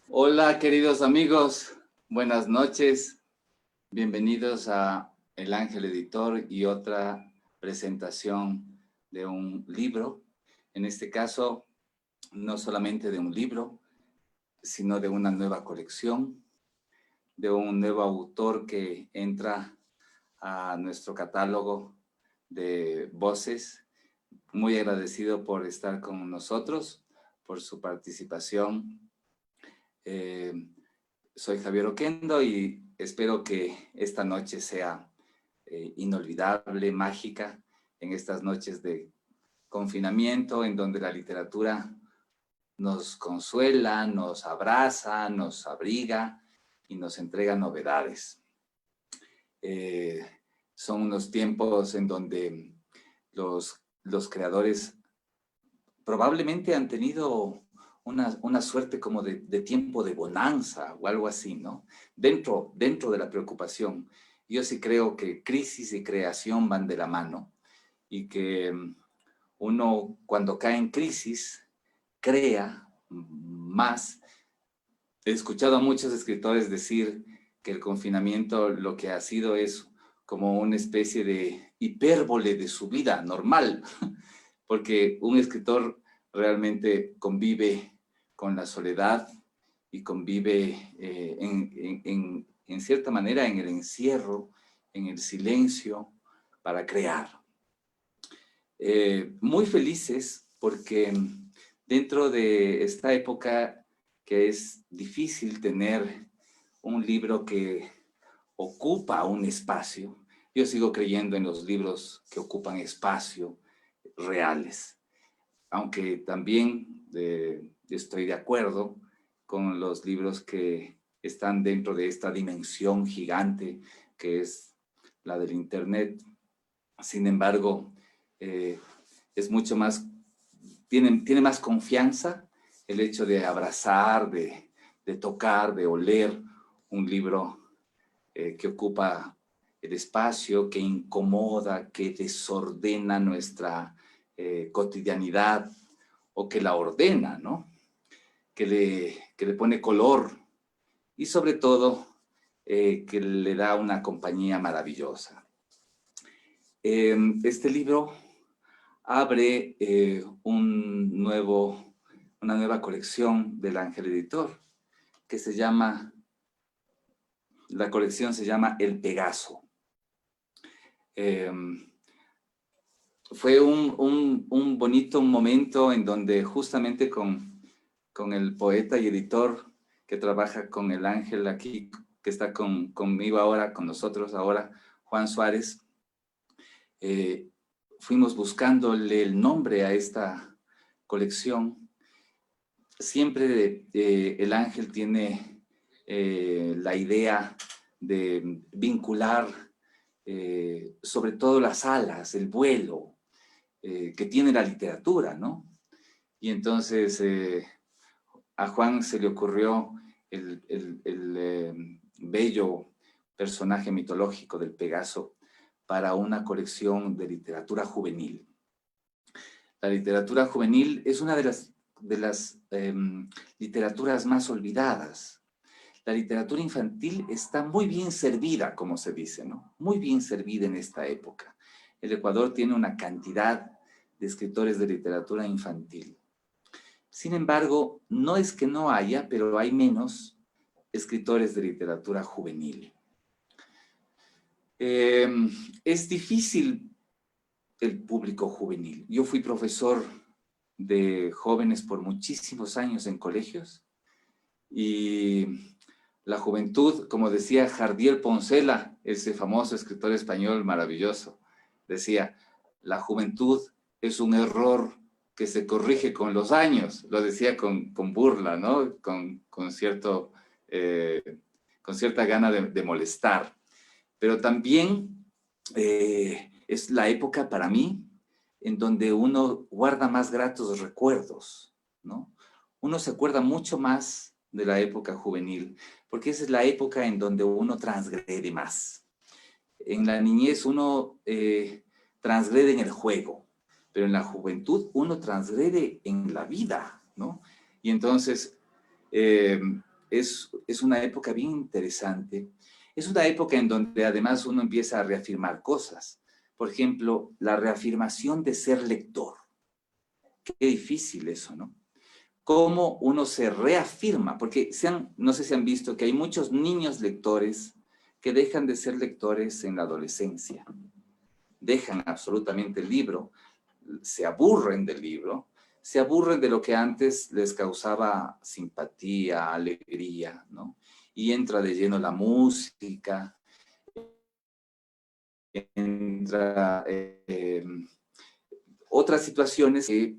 Hola, queridos amigos, buenas noches. Bienvenidos a El Ángel Editor y otra presentación de un libro. En este caso, no solamente de un libro, sino de una nueva colección, de un nuevo autor que entra a nuestro catálogo de voces. Muy agradecido por estar con nosotros, por su participación. Soy Javier Oquendo y espero que esta noche sea inolvidable, mágica, en estas noches de confinamiento, en donde la literatura nos consuela, nos abraza, nos abriga y nos entrega novedades. Son unos tiempos en donde los creadores probablemente han tenido una suerte como de tiempo de bonanza o algo así, ¿no? Dentro de la preocupación. Yo sí creo que crisis y creación van de la mano y que uno cuando cae en crisis crea más. He escuchado a muchos escritores decir que el confinamiento lo que ha sido es como una especie de hipérbole de su vida normal, porque un escritor realmente convive con la soledad y convive en cierta manera en el encierro, en el silencio, para crear. Muy felices porque dentro de esta época que es difícil tener un libro que ocupa un espacio, yo sigo creyendo en los libros que ocupan espacio reales, aunque también estoy de acuerdo con los libros que están dentro de esta dimensión gigante que es la del Internet. Sin embargo, es mucho más, tiene más confianza el hecho de abrazar, de tocar, de oler un libro que ocupa el espacio, que incomoda, que desordena nuestra cotidianidad o que la ordena, ¿no? Que le pone color y sobre todo que le da una compañía maravillosa. Este libro abre una nueva colección del Ángel Editor que se llama, la colección se llama El Pegaso. Fue un bonito momento en donde justamente con el poeta y editor que trabaja con el Ángel aquí, que está conmigo ahora, con nosotros ahora, Juan Suárez, fuimos buscándole el nombre a esta colección. Siempre el Ángel tiene la idea de vincular sobre todo las alas, el vuelo que tiene la literatura, ¿no? Y entonces a Juan se le ocurrió el bello personaje mitológico del Pegaso para una colección de literatura juvenil. La literatura juvenil es una de las literaturas más olvidadas. La literatura infantil está muy bien servida, como se dice, ¿no? Muy bien servida en esta época. El Ecuador tiene una cantidad de escritores de literatura infantil. Sin embargo, no es que no haya, pero hay menos escritores de literatura juvenil. Es difícil el público juvenil. Yo fui profesor de jóvenes por muchísimos años en colegios y la juventud, como decía Jardiel Poncela, ese famoso escritor español maravilloso, decía, la juventud es un error que se corrige con los años. Lo decía con burla, ¿no? Con cierta gana de molestar. Pero también es la época para mí en donde uno guarda más gratos recuerdos, ¿no? Uno se acuerda mucho más de la época juvenil, porque esa es la época en donde uno transgrede más. En la niñez uno transgrede en el juego, pero en la juventud uno transgrede en la vida, ¿no? Y entonces es una época bien interesante. Es una época en donde además uno empieza a reafirmar cosas. Por ejemplo, la reafirmación de ser lector. Qué difícil eso, ¿no? Cómo uno se reafirma, porque no sé si han visto que hay muchos niños lectores que dejan de ser lectores en la adolescencia. Dejan absolutamente el libro, se aburren del libro, se aburren de lo que antes les causaba simpatía, alegría, ¿no? Y entra de lleno la música, entra otras situaciones que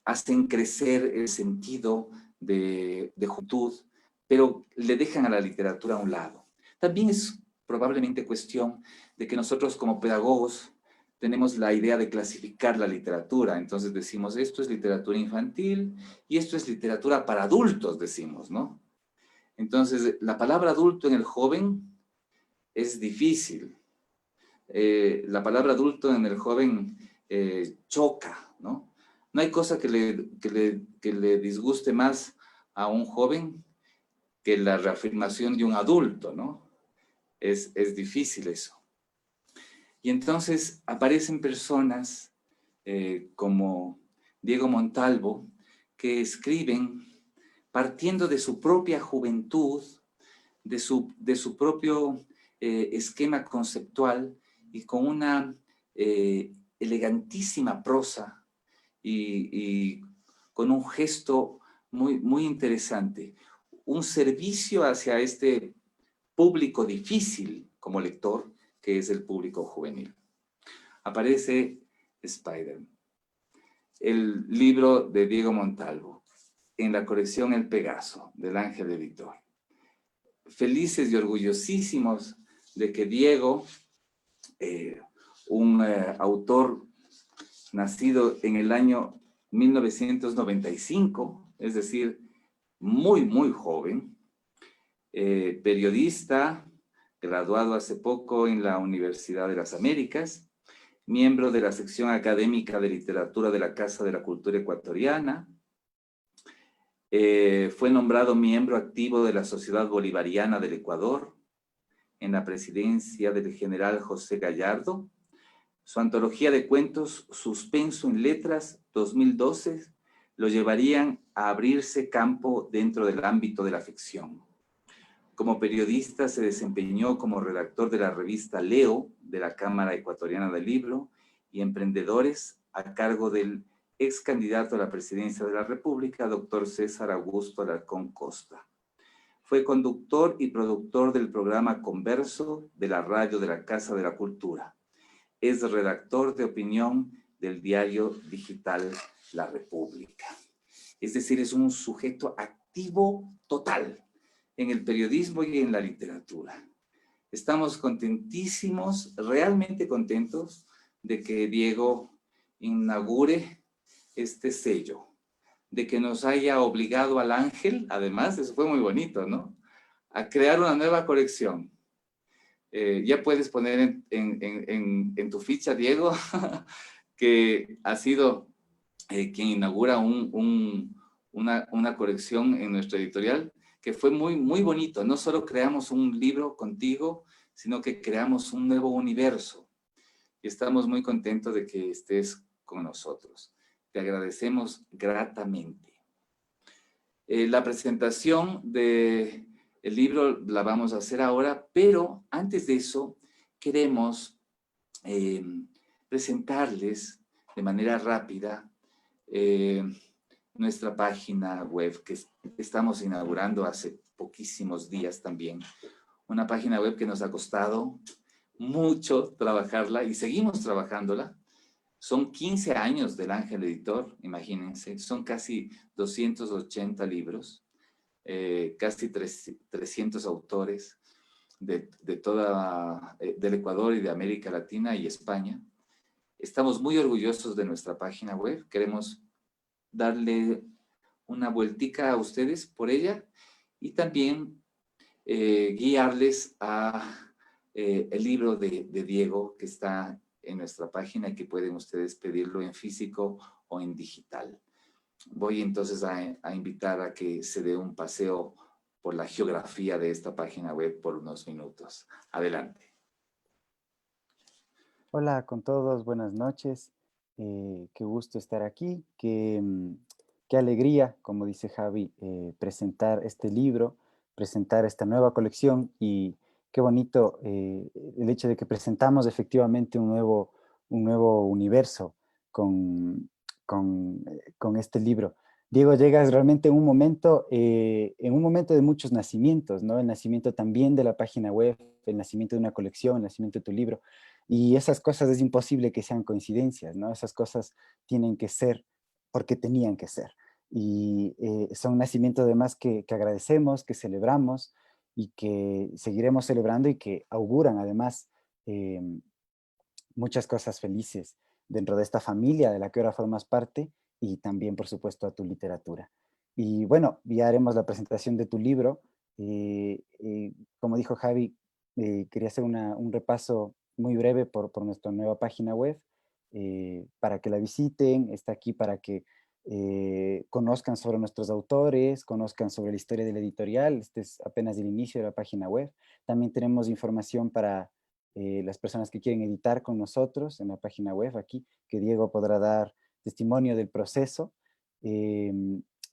hacen crecer el sentido de juventud, pero le dejan a la literatura a un lado. También es probablemente cuestión de que nosotros como pedagogos tenemos la idea de clasificar la literatura. Entonces decimos, esto es literatura infantil y esto es literatura para adultos, decimos, ¿no? Entonces, la palabra adulto en el joven es difícil. La palabra adulto en el joven choca, ¿no? No hay cosa que le disguste más a un joven que la reafirmación de un adulto, ¿no? Es difícil eso. Y entonces aparecen personas como Diego Montalvo que escriben partiendo de su propia juventud, de su propio esquema conceptual y con una elegantísima prosa y con un gesto muy, muy interesante. Un servicio hacia este público difícil como lector, que es el público juvenil. Aparece Spider, el libro de Diego Montalvo, en la colección El Pegaso, del Ángel Editor. Felices y orgullosísimos de que Diego, un autor nacido en el año 1995, es decir, muy, muy joven, periodista, graduado hace poco en la Universidad de las Américas, miembro de la sección académica de literatura de la Casa de la Cultura Ecuatoriana, fue nombrado miembro activo de la Sociedad Bolivariana del Ecuador, en la presidencia del general José Gallardo. Su antología de cuentos Suspenso en Letras 2012 lo llevarían a abrirse campo dentro del ámbito de la ficción. Como periodista se desempeñó como redactor de la revista Leo de la Cámara Ecuatoriana del Libro y Emprendedores a cargo del ex candidato a la presidencia de la República, doctor César Augusto Alarcón Costa. Fue conductor y productor del programa Converso de la radio de la Casa de la Cultura. Es redactor de opinión del diario digital La República. Es decir, es un sujeto activo total en el periodismo y en la literatura. Estamos contentísimos, realmente contentos, de que Diego inaugure este sello, de que nos haya obligado al Ángel, además, eso fue muy bonito, ¿no?, a crear una nueva colección. Ya puedes poner en tu ficha, Diego, que ha sido quien inaugura una colección en nuestra editorial, que fue muy, muy bonito. No solo creamos un libro contigo, sino que creamos un nuevo universo. Y estamos muy contentos de que estés con nosotros. Te agradecemos gratamente. La presentación del libro la vamos a hacer ahora, pero antes de eso queremos presentarles de manera rápida nuestra página web que estamos inaugurando hace poquísimos días también. Una página web que nos ha costado mucho trabajarla y seguimos trabajándola. Son 15 años del Ángel Editor, imagínense, son casi 280 libros, casi 300 autores del Ecuador y de América Latina y España. Estamos muy orgullosos de nuestra página web, queremos darle una vueltica a ustedes por ella y también guiarles a el libro de Diego que está en nuestra página y que pueden ustedes pedirlo en físico o en digital. voy entonces a invitar a que se dé un paseo por la geografía de esta página web por unos minutos. Adelante. Hola con todos, buenas noches. Qué gusto estar aquí, qué alegría, como dice Javi, presentar este libro, presentar esta nueva colección y qué bonito el hecho de que presentamos efectivamente un nuevo universo con, con este libro. Diego, llegas realmente en un momento de muchos nacimientos, ¿no? El nacimiento también de la página web, el nacimiento de una colección, el nacimiento de tu libro. Y esas cosas es imposible que sean coincidencias, ¿no? Esas cosas tienen que ser porque tenían que ser. Y son nacimientos además que agradecemos, que celebramos y que seguiremos celebrando y que auguran además eh, muchas cosas felices dentro de esta familia de la que ahora formas parte y también, por supuesto, a tu literatura. Y bueno, ya haremos la presentación de tu libro. Como dijo Javi, quería hacer un repaso muy breve por nuestra nueva página web para que la visiten. Está aquí para que conozcan sobre nuestros autores, conozcan sobre la historia de la editorial. Este es apenas el inicio de la página web. También tenemos información para las personas que quieren editar con nosotros en la página web aquí, que Diego podrá dar testimonio del proceso. Eh,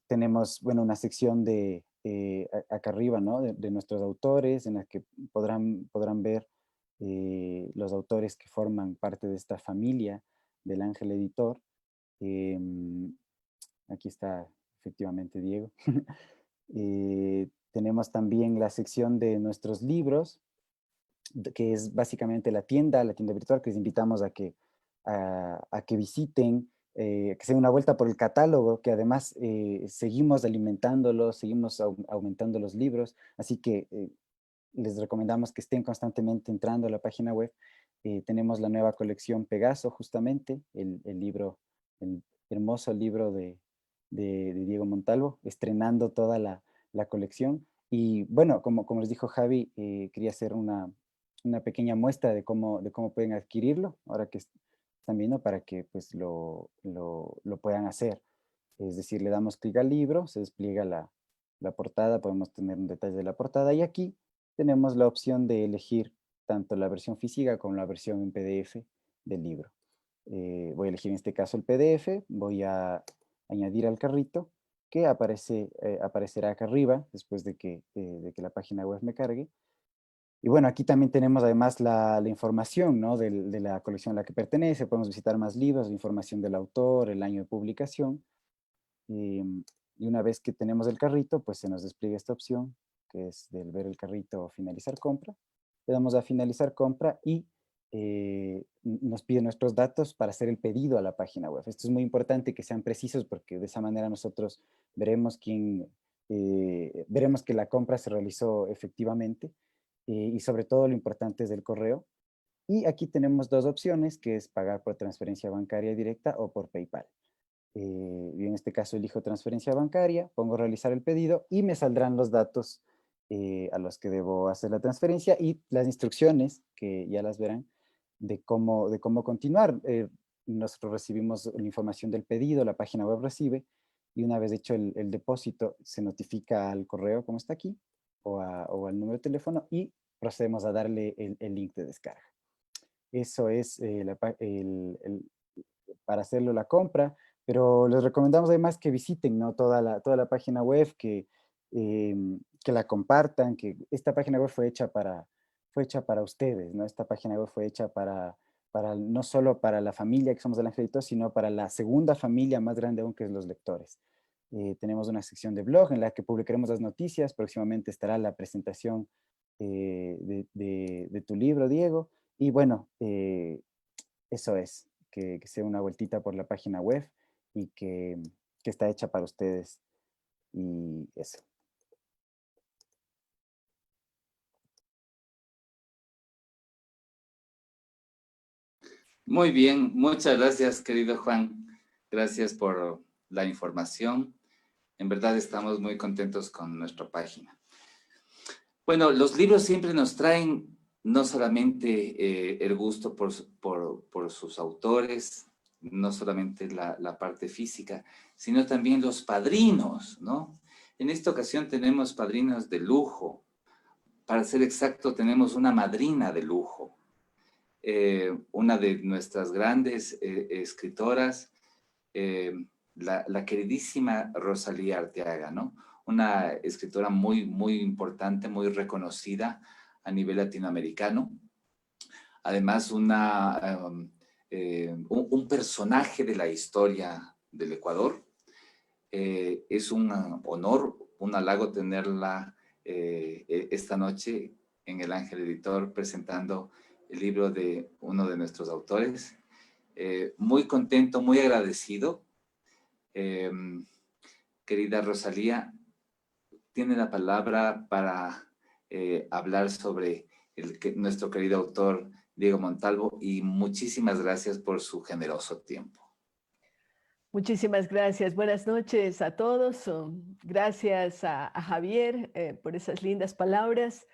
Tenemos, bueno, una sección de acá arriba, ¿no? De nuestros autores, en la que podrán ver los autores que forman parte de esta familia del Ángel Editor. Eh, Aquí está efectivamente Diego. Tenemos también la sección de nuestros libros, que es básicamente la tienda virtual, que les invitamos a que visiten, que se den una vuelta por el catálogo, que además seguimos alimentándolo, seguimos aumentando los libros, así que les recomendamos que estén constantemente entrando a la página web. Tenemos la nueva colección Pegaso, justamente, el libro, el hermoso libro de Diego Montalvo, estrenando toda la colección. Y bueno, como les dijo Javi, quería hacer una pequeña muestra de cómo pueden adquirirlo, ahora que están viendo, para que pues lo puedan hacer. Es decir, le damos clic al libro, se despliega la portada, podemos tener un detalle de la portada y aquí tenemos la opción de elegir tanto la versión física como la versión en PDF del libro. Voy a elegir en este caso el PDF, voy a añadir al carrito que aparecerá acá arriba después de que la página web me cargue. Y bueno, aquí también tenemos además la información, ¿no? De la colección a la que pertenece. Podemos visitar más libros, la información del autor, el año de publicación. Y una vez que tenemos el carrito, pues se nos despliega esta opción, que es del ver el carrito o finalizar compra. Le damos a finalizar compra y nos pide nuestros datos para hacer el pedido a la página web. Esto es muy importante que sean precisos porque de esa manera nosotros veremos que la compra se realizó efectivamente y sobre todo lo importante es el correo. Y aquí tenemos dos opciones, que es pagar por transferencia bancaria directa o por PayPal. Y en este caso elijo transferencia bancaria, pongo realizar el pedido y me saldrán los datos a los que debo hacer la transferencia y las instrucciones, que ya las verán, de cómo continuar. Nosotros recibimos la información del pedido, la página web recibe, y una vez hecho el depósito, se notifica al correo, como está aquí, o al número de teléfono, y procedemos a darle el link de descarga. Eso es para hacerlo la compra, pero les recomendamos además que visiten, ¿no? Toda la página web, que la compartan, que esta página web fue hecha para ustedes, ¿no? Esta página web fue hecha no solo para la familia que somos del Angelito, sino para la segunda familia más grande aún, que es los lectores. Tenemos una sección de blog en la que publicaremos las noticias, próximamente estará la presentación de tu libro, Diego, y bueno, eso es, que sea una vueltita por la página web y que está hecha para ustedes y eso. Muy bien, muchas gracias, querido Juan. Gracias por la información. En verdad estamos muy contentos con nuestra página. Bueno, los libros siempre nos traen no solamente el gusto por sus autores, no solamente la parte física, sino también los padrinos, ¿no? En esta ocasión tenemos padrinos de lujo. Para ser exacto, tenemos una madrina de lujo. Una de nuestras grandes escritoras, la queridísima Rosalía Arteaga, ¿no? Una escritora muy, muy importante, muy reconocida a nivel latinoamericano. Además, un personaje de la historia del Ecuador. Es un honor, un halago tenerla esta noche en El Ángel Editor presentando el libro de uno de nuestros autores. Muy contento, muy agradecido. Querida Rosalía, tiene la palabra para hablar sobre nuestro querido autor Diego Montalvo, y muchísimas gracias por su generoso tiempo. Muchísimas gracias. Buenas noches a todos. Gracias a Javier por esas lindas palabras.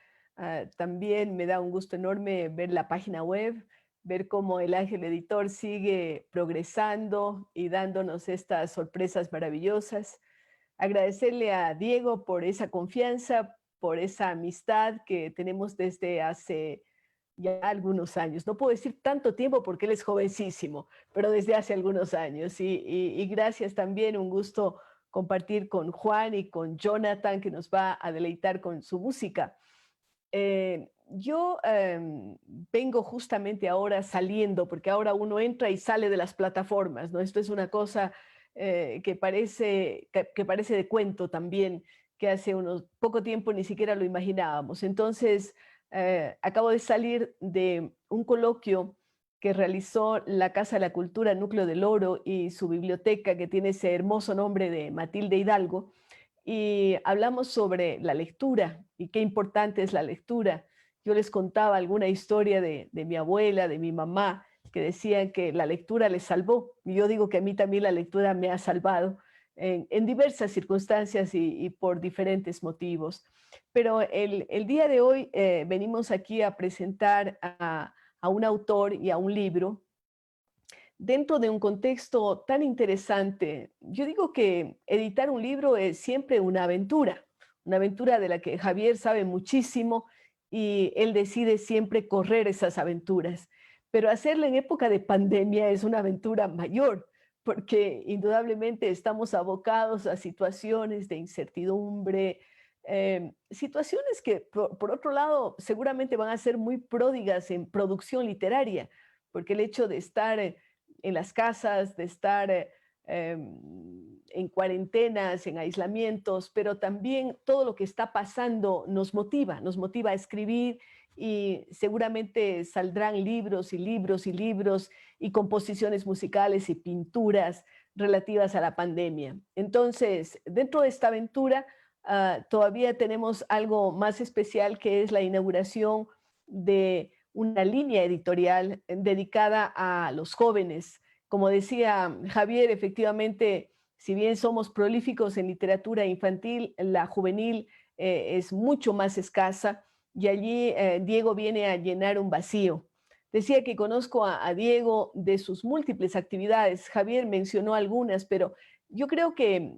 También me da un gusto enorme ver la página web, ver cómo El Ángel Editor sigue progresando y dándonos estas sorpresas maravillosas. Agradecerle a Diego por esa confianza, por esa amistad que tenemos desde hace ya algunos años. No puedo decir tanto tiempo porque él es jovencísimo, pero desde hace algunos años. Y gracias también, un gusto compartir con Juan y con Jonathan, que nos va a deleitar con su música. Yo vengo justamente ahora saliendo, porque ahora uno entra y sale de las plataformas, ¿no? Esto es una cosa que parece de cuento también, que hace unos poco tiempo ni siquiera lo imaginábamos. Entonces, acabo de salir de un coloquio que realizó la Casa de la Cultura Núcleo del Oro y su biblioteca, que tiene ese hermoso nombre de Matilde Hidalgo, y hablamos sobre la lectura y qué importante es la lectura. Yo les contaba alguna historia de mi abuela, de mi mamá, que decían que la lectura les salvó. Y yo digo que a mí también la lectura me ha salvado en diversas circunstancias y por diferentes motivos. Pero el día de hoy venimos aquí a presentar a un autor y a un libro dentro de un contexto tan interesante. Yo digo que editar un libro es siempre una aventura de la que Javier sabe muchísimo y él decide siempre correr esas aventuras. Pero hacerla en época de pandemia es una aventura mayor, porque indudablemente estamos abocados a situaciones de incertidumbre, situaciones que, por otro lado, seguramente van a ser muy pródigas en producción literaria, porque el hecho de estar en las casas, de estar en cuarentenas, en aislamientos, pero también todo lo que está pasando nos motiva a escribir y seguramente saldrán libros y libros y libros y composiciones musicales y pinturas relativas a la pandemia. Entonces, dentro de esta aventura, todavía tenemos algo más especial, que es la inauguración de una línea editorial dedicada a los jóvenes. Como decía Javier, efectivamente, si bien somos prolíficos en literatura infantil, la juvenil es mucho más escasa, y allí Diego viene a llenar un vacío. Decía que conozco a Diego de sus múltiples actividades. Javier mencionó algunas, pero yo creo que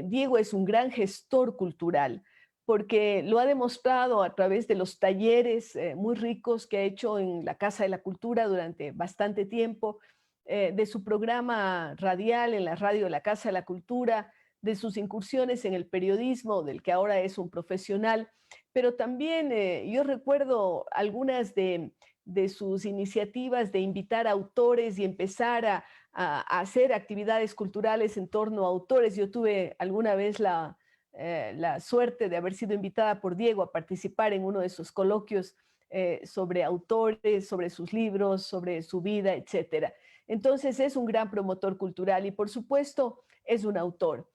Diego es un gran gestor cultural, porque lo ha demostrado a través de los talleres muy ricos que ha hecho en la Casa de la Cultura durante bastante tiempo, de su programa radial en la radio de la Casa de la Cultura, de sus incursiones en el periodismo, del que ahora es un profesional, pero también yo recuerdo algunas de sus iniciativas de invitar a autores y empezar a hacer actividades culturales en torno a autores. Yo tuve alguna vez la suerte de haber sido invitada por Diego a participar en uno de sus coloquios sobre autores, sobre sus libros, sobre su vida, etcétera. Entonces es un gran promotor cultural y por supuesto es un autor.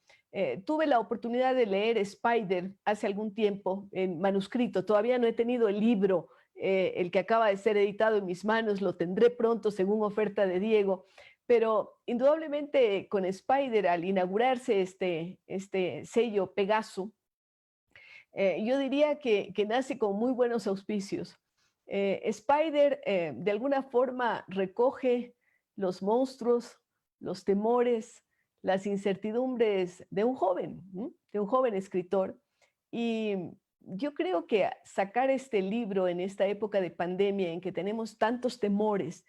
Tuve la oportunidad de leer Spider hace algún tiempo en manuscrito. Todavía no he tenido el libro, el que acaba de ser editado en mis manos. Lo tendré pronto según oferta de Diego. Pero indudablemente con Spider, al inaugurarse este sello Pegaso, yo diría que nace con muy buenos auspicios. Spider de alguna forma recoge los monstruos, los temores, las incertidumbres de un joven, ¿m? De un joven escritor. Y yo creo que sacar este libro en esta época de pandemia en que tenemos tantos temores,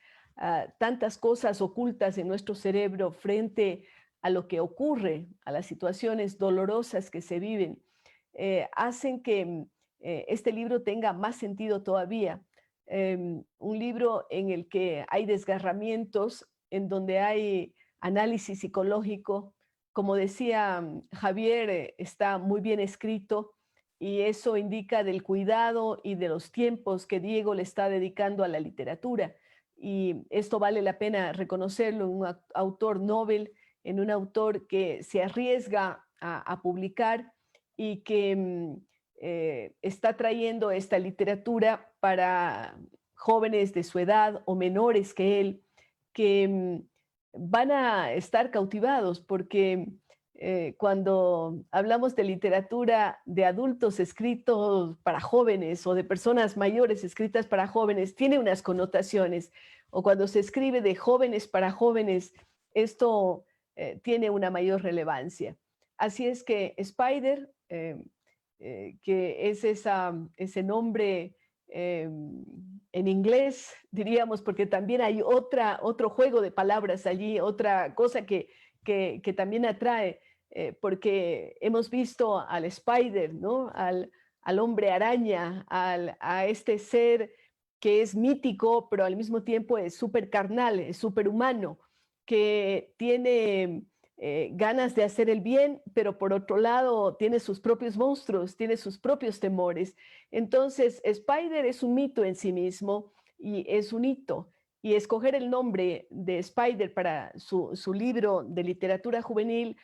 tantas cosas ocultas en nuestro cerebro frente a lo que ocurre, a las situaciones dolorosas que se viven, hacen que este libro tenga más sentido todavía. Un libro en el que hay desgarramientos, en donde hay análisis psicológico. Como decía Javier, está muy bien escrito y eso indica del cuidado y de los tiempos que Diego le está dedicando a la literatura. Y esto vale la pena reconocerlo en un autor Nobel, en un autor que se arriesga a publicar y que está trayendo esta literatura para jóvenes de su edad o menores que él, que van a estar cautivados porque cuando hablamos de literatura de adultos escritos para jóvenes o de personas mayores escritas para jóvenes, tiene unas connotaciones. O cuando se escribe de jóvenes para jóvenes, esto tiene una mayor relevancia. Así es que Spider, que es ese nombre en inglés, diríamos, porque también hay otro juego de palabras allí, otra cosa que también atrae, porque hemos visto al Spider, ¿no? Al hombre araña, a este ser que es mítico, pero al mismo tiempo es súper carnal, es súper humano, que tiene ganas de hacer el bien, pero por otro lado tiene sus propios monstruos, tiene sus propios temores. Entonces, Spider es un mito en sí mismo y es un hito. Y escoger el nombre de Spider para su libro de literatura juvenil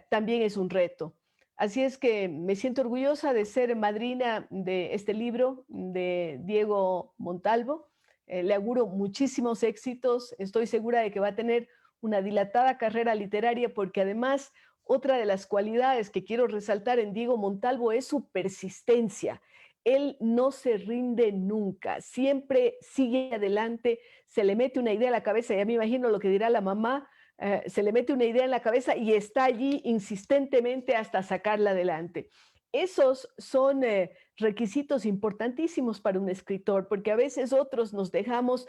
también es un reto. Así es que me siento orgullosa de ser madrina de este libro de Diego Montalvo. Le auguro muchísimos éxitos. Estoy segura de que va a tener una dilatada carrera literaria porque además otra de las cualidades que quiero resaltar en Diego Montalvo es su persistencia. Él no se rinde nunca, siempre sigue adelante, se le mete una idea a la cabeza, ya me imagino lo que dirá la mamá, se le mete una idea en la cabeza y está allí insistentemente hasta sacarla adelante. Esos son requisitos importantísimos para un escritor, porque a veces otros nos dejamos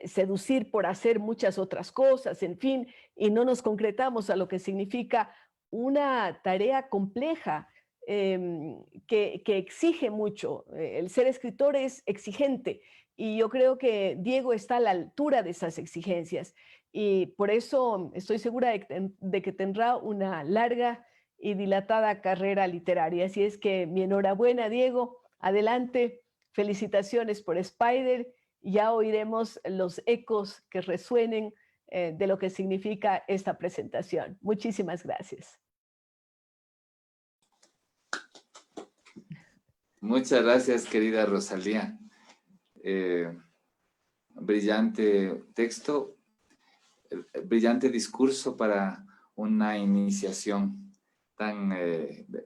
seducir por hacer muchas otras cosas, en fin, y no nos concretamos a lo que significa una tarea compleja que exige mucho. El ser escritor es exigente y yo creo que Diego está a la altura de esas exigencias y por eso estoy segura de que tendrá una larga y dilatada carrera literaria. Así es que mi enhorabuena, Diego, adelante, felicitaciones por Spider. Ya oiremos los ecos que resuenen de lo que significa esta presentación. Muchísimas gracias. Muchas gracias, querida Rosalía. Brillante texto, brillante discurso para una iniciación tan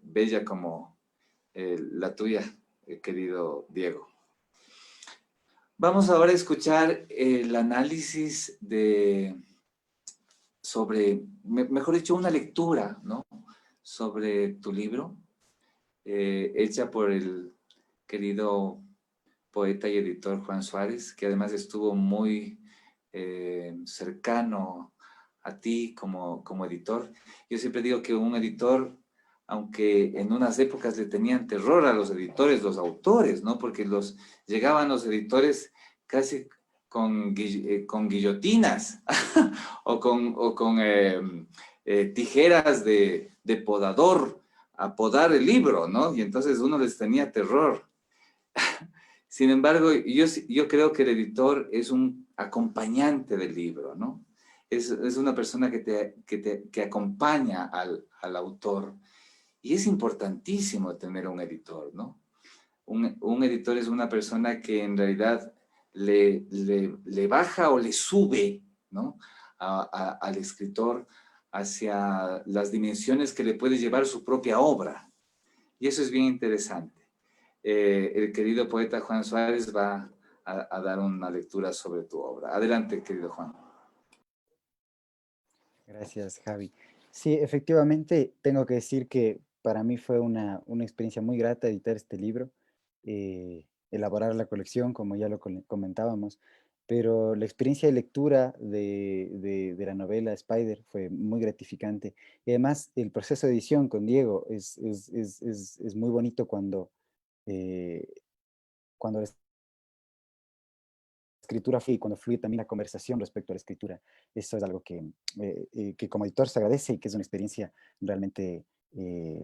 bella como la tuya, querido Diego. Vamos ahora a escuchar el análisis mejor dicho, una lectura, ¿no? Sobre tu libro, hecha por el querido poeta y editor Juan Suárez, que además estuvo muy cercano a ti como editor. Yo siempre digo que un editor, aunque en unas épocas le tenían terror a los editores, los autores, ¿no? Porque llegaban los editores casi con guillotinas o con tijeras de podador a podar el libro, ¿no? Y entonces uno les tenía terror. Sin embargo, yo creo que el editor es un acompañante del libro, ¿no? Es una persona que acompaña al autor. Y es importantísimo tener un editor, ¿no? Un editor es una persona que en realidad le baja o le sube, ¿no? Al escritor hacia las dimensiones que le puede llevar su propia obra. Y eso es bien interesante. El querido poeta Juan Suárez va a dar una lectura sobre tu obra. Adelante, querido Juan. Gracias, Javi. Sí, efectivamente, tengo que decir que para mí fue una experiencia muy grata editar este libro, elaborar la colección, como ya lo comentábamos, pero la experiencia de lectura de la novela Spider fue muy gratificante. Y además, el proceso de edición con Diego es muy bonito eh, cuando la escritura fluye, cuando fluye también la conversación respecto a la escritura. Eso es algo que como editor se agradece y que es una experiencia realmente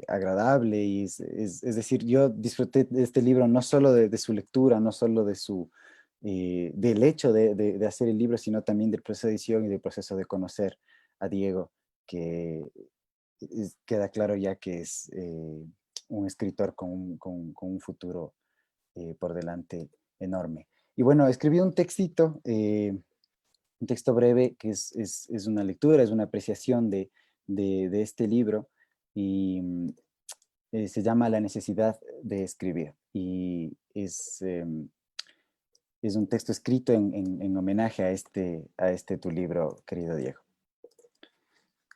agradable. Y es decir, yo disfruté de este libro no solo de su lectura, no solo del hecho de hacer el libro, sino también del proceso de edición y del proceso de conocer a Diego, que queda claro ya que es un escritor con un futuro por delante enorme. Y bueno, escribí un texto breve que es una lectura, es una apreciación de este libro y se llama La necesidad de escribir. Y es un texto escrito en homenaje a este tu libro, querido Diego.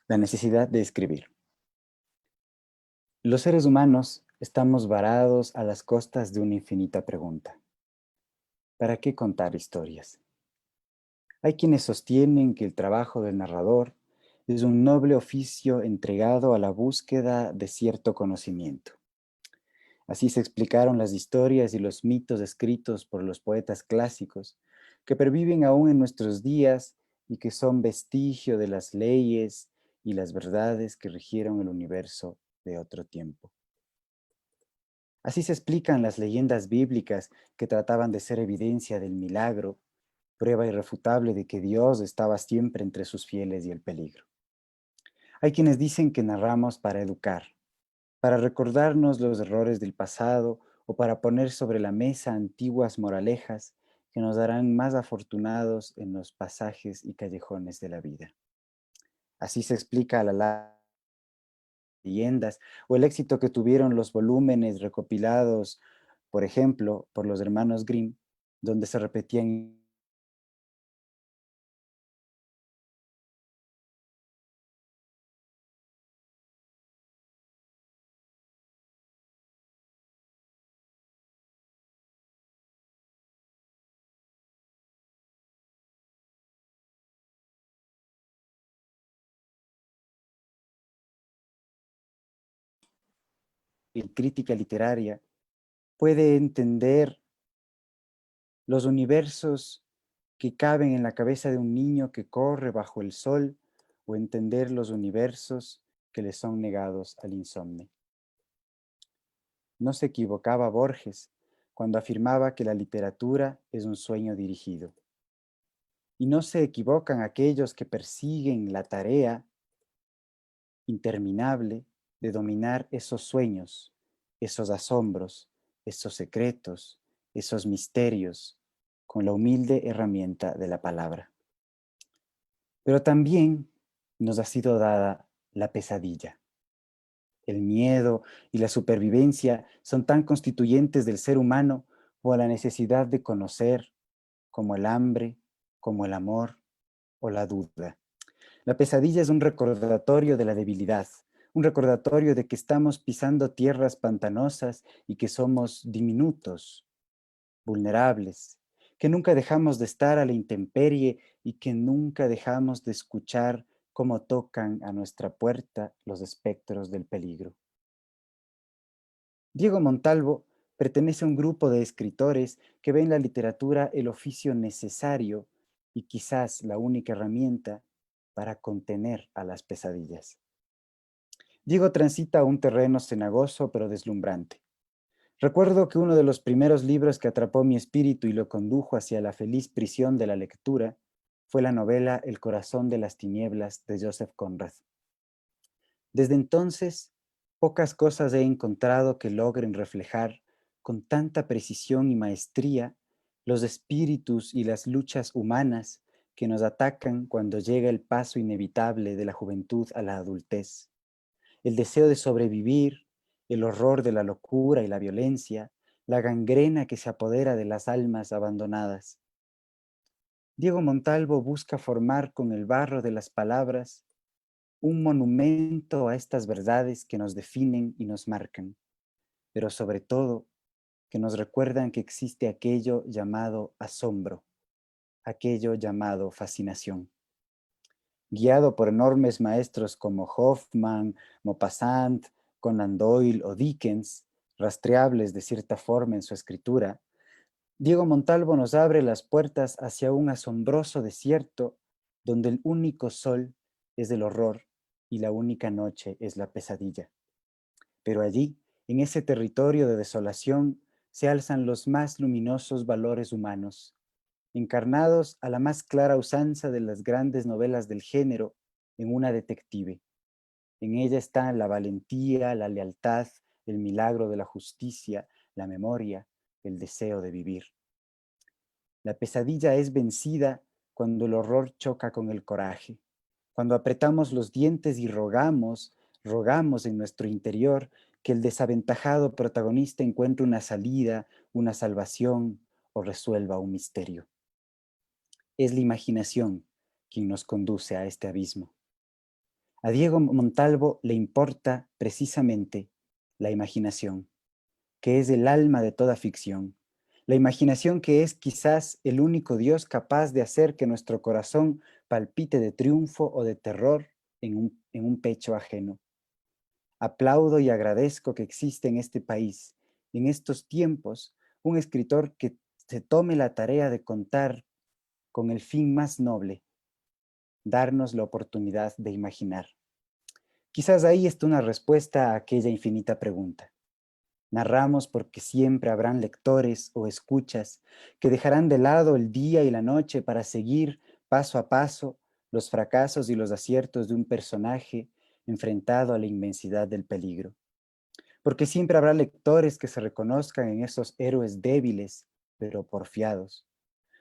La necesidad de escribir. Los seres humanos estamos varados a las costas de una infinita pregunta. ¿Para qué contar historias? Hay quienes sostienen que el trabajo del narrador es un noble oficio entregado a la búsqueda de cierto conocimiento. Así se explicaron las historias y los mitos escritos por los poetas clásicos, que perviven aún en nuestros días y que son vestigio de las leyes y las verdades que rigieron el universo de otro tiempo. Así se explican las leyendas bíblicas que trataban de ser evidencia del milagro, prueba irrefutable de que Dios estaba siempre entre sus fieles y el peligro. Hay quienes dicen que narramos para educar, para recordarnos los errores del pasado o para poner sobre la mesa antiguas moralejas que nos harán más afortunados en los pasajes y callejones de la vida. Así se explica la leyendas o el éxito que tuvieron los volúmenes recopilados, por ejemplo, por los hermanos Grimm, donde se repetían en crítica literaria, puede entender los universos que caben en la cabeza de un niño que corre bajo el sol o entender los universos que le son negados al insomne. No se equivocaba Borges cuando afirmaba que la literatura es un sueño dirigido. Y no se equivocan aquellos que persiguen la tarea interminable de dominar esos sueños, esos asombros, esos secretos, esos misterios, con la humilde herramienta de la palabra. Pero también nos ha sido dada la pesadilla. El miedo y la supervivencia son tan constituyentes del ser humano como la necesidad de conocer, como el hambre, como el amor o la duda. La pesadilla es un recordatorio de la debilidad, un recordatorio de que estamos pisando tierras pantanosas y que somos diminutos, vulnerables, que nunca dejamos de estar a la intemperie y que nunca dejamos de escuchar cómo tocan a nuestra puerta los espectros del peligro. Diego Montalvo pertenece a un grupo de escritores que ven la literatura el oficio necesario y quizás la única herramienta para contener a las pesadillas. Diego transita un terreno cenagoso pero deslumbrante. Recuerdo que uno de los primeros libros que atrapó mi espíritu y lo condujo hacia la feliz prisión de la lectura fue la novela El corazón de las tinieblas de Joseph Conrad. Desde entonces, pocas cosas he encontrado que logren reflejar con tanta precisión y maestría los espíritus y las luchas humanas que nos atacan cuando llega el paso inevitable de la juventud a la adultez. El deseo de sobrevivir, el horror de la locura y la violencia, la gangrena que se apodera de las almas abandonadas. Diego Montalvo busca formar con el barro de las palabras un monumento a estas verdades que nos definen y nos marcan, pero sobre todo que nos recuerdan que existe aquello llamado asombro, aquello llamado fascinación. Guiado por enormes maestros como Hoffman, Maupassant, Conan Doyle o Dickens, rastreables de cierta forma en su escritura, Diego Montalvo nos abre las puertas hacia un asombroso desierto donde el único sol es el horror y la única noche es la pesadilla. Pero allí, en ese territorio de desolación, se alzan los más luminosos valores humanos, encarnados a la más clara usanza de las grandes novelas del género en una detective. En ella están la valentía, la lealtad, el milagro de la justicia, la memoria, el deseo de vivir. La pesadilla es vencida cuando el horror choca con el coraje, cuando apretamos los dientes y rogamos en nuestro interior que el desaventajado protagonista encuentre una salida, una salvación o resuelva un misterio. Es la imaginación quien nos conduce a este abismo. A Diego Montalvo le importa precisamente la imaginación, que es el alma de toda ficción. La imaginación que es quizás el único Dios capaz de hacer que nuestro corazón palpite de triunfo o de terror en un pecho ajeno. Aplaudo y agradezco que existe en este país, en estos tiempos, un escritor que se tome la tarea de contar con el fin más noble, darnos la oportunidad de imaginar. Quizás ahí está una respuesta a aquella infinita pregunta. Narramos porque siempre habrán lectores o escuchas que dejarán de lado el día y la noche para seguir paso a paso los fracasos y los aciertos de un personaje enfrentado a la inmensidad del peligro. Porque siempre habrá lectores que se reconozcan en esos héroes débiles, pero porfiados.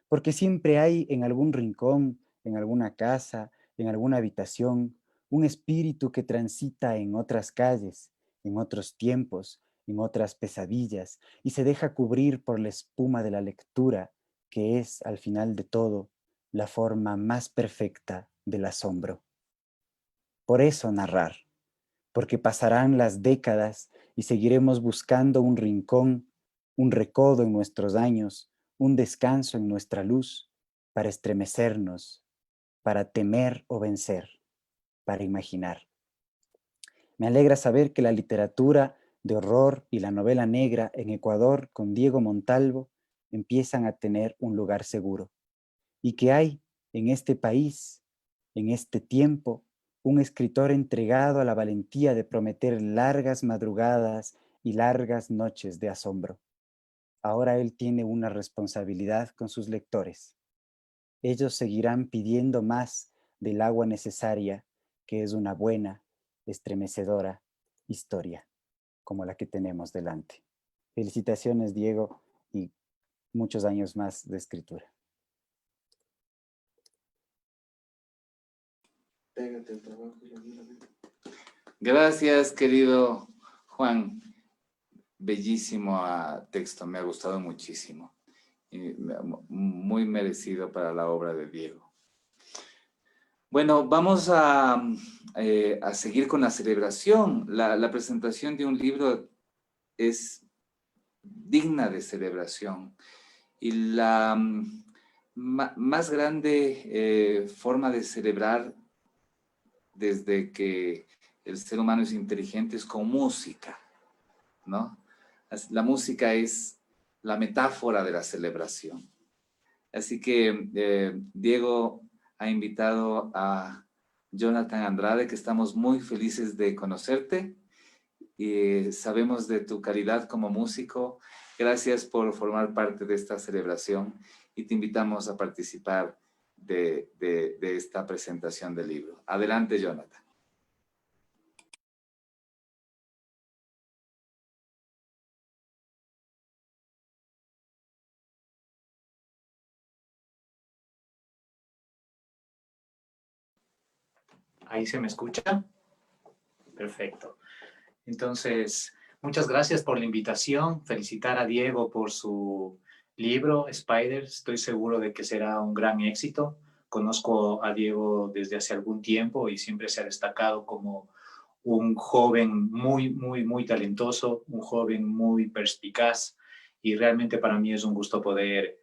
Porque siempre hay en algún rincón, en alguna casa, en alguna habitación, un espíritu que transita en otras calles, en otros tiempos, en otras pesadillas, y se deja cubrir por la espuma de la lectura, que es, al final de todo, la forma más perfecta del asombro. Por eso narrar, porque pasarán las décadas y seguiremos buscando un rincón, un recodo en nuestros años, un descanso en nuestra luz, para estremecernos, para temer o vencer, para imaginar. Me alegra saber que la literatura de horror y la novela negra en Ecuador con Diego Montalvo empiezan a tener un lugar seguro y que hay en este país, en este tiempo, un escritor entregado a la valentía de prometer largas madrugadas y largas noches de asombro. Ahora él tiene una responsabilidad con sus lectores. Ellos seguirán pidiendo más del agua necesaria, que es una buena, estremecedora historia, como la que tenemos delante. Felicitaciones, Diego, y muchos años más de escritura. Gracias, querido Juan. Bellísimo texto, me ha gustado muchísimo. Y muy merecido para la obra de Diego. Bueno, vamos a seguir con la celebración. La presentación de un libro es digna de celebración. Y la más grande forma de celebrar desde que el ser humano es inteligente es con música, ¿no? La música es la metáfora de la celebración. Así que Diego ha invitado a Jonathan Andrade, que estamos muy felices de conocerte y sabemos de tu calidad como músico. Gracias por formar parte de esta celebración y te invitamos a participar de esta presentación del libro. Adelante, Jonathan. ¿Ahí se me escucha? Perfecto. Entonces, muchas gracias por la invitación. Felicitar a Diego por su libro, Spider. Estoy seguro de que será un gran éxito. Conozco a Diego desde hace algún tiempo y siempre se ha destacado como un joven muy talentoso, un joven muy perspicaz, y realmente para mí es un gusto poder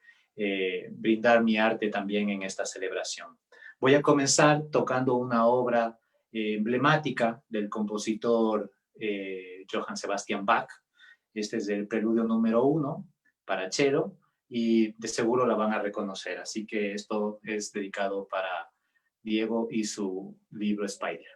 brindar mi arte también en esta celebración. Voy a comenzar tocando una obra emblemática del compositor Johann Sebastian Bach. Este es el preludio número 1 para cello, y de seguro la van a reconocer. Así que esto es dedicado para Diego y su libro Spider.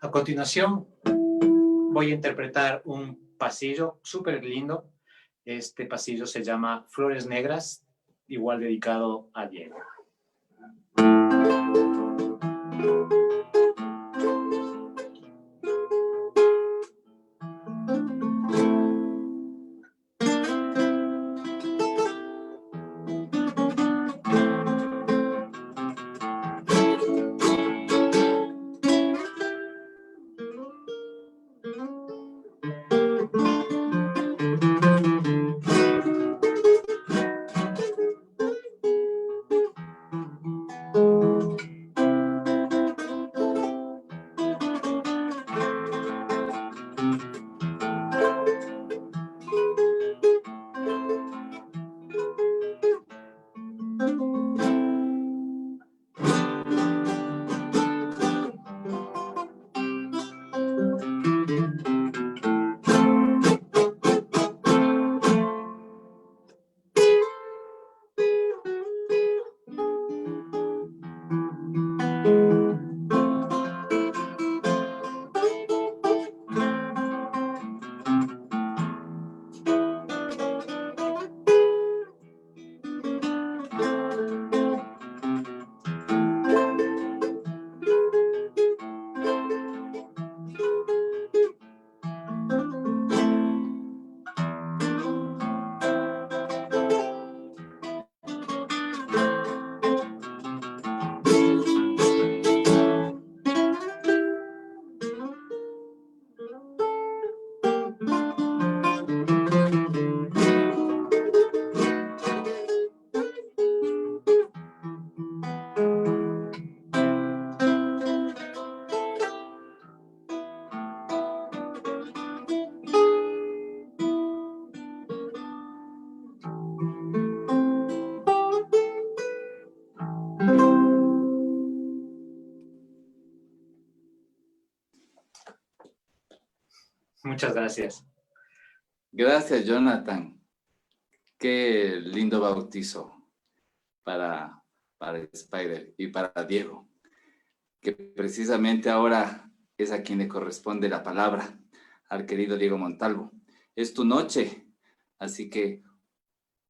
A continuación, voy a interpretar un pasillo súper lindo. Este pasillo se llama Flores Negras, igual dedicado a Diego. Muchas gracias. Gracias, Jonathan. Qué lindo bautizo para Spider y para Diego, que precisamente ahora es a quien le corresponde la palabra, al querido Diego Montalvo. Es tu noche, así que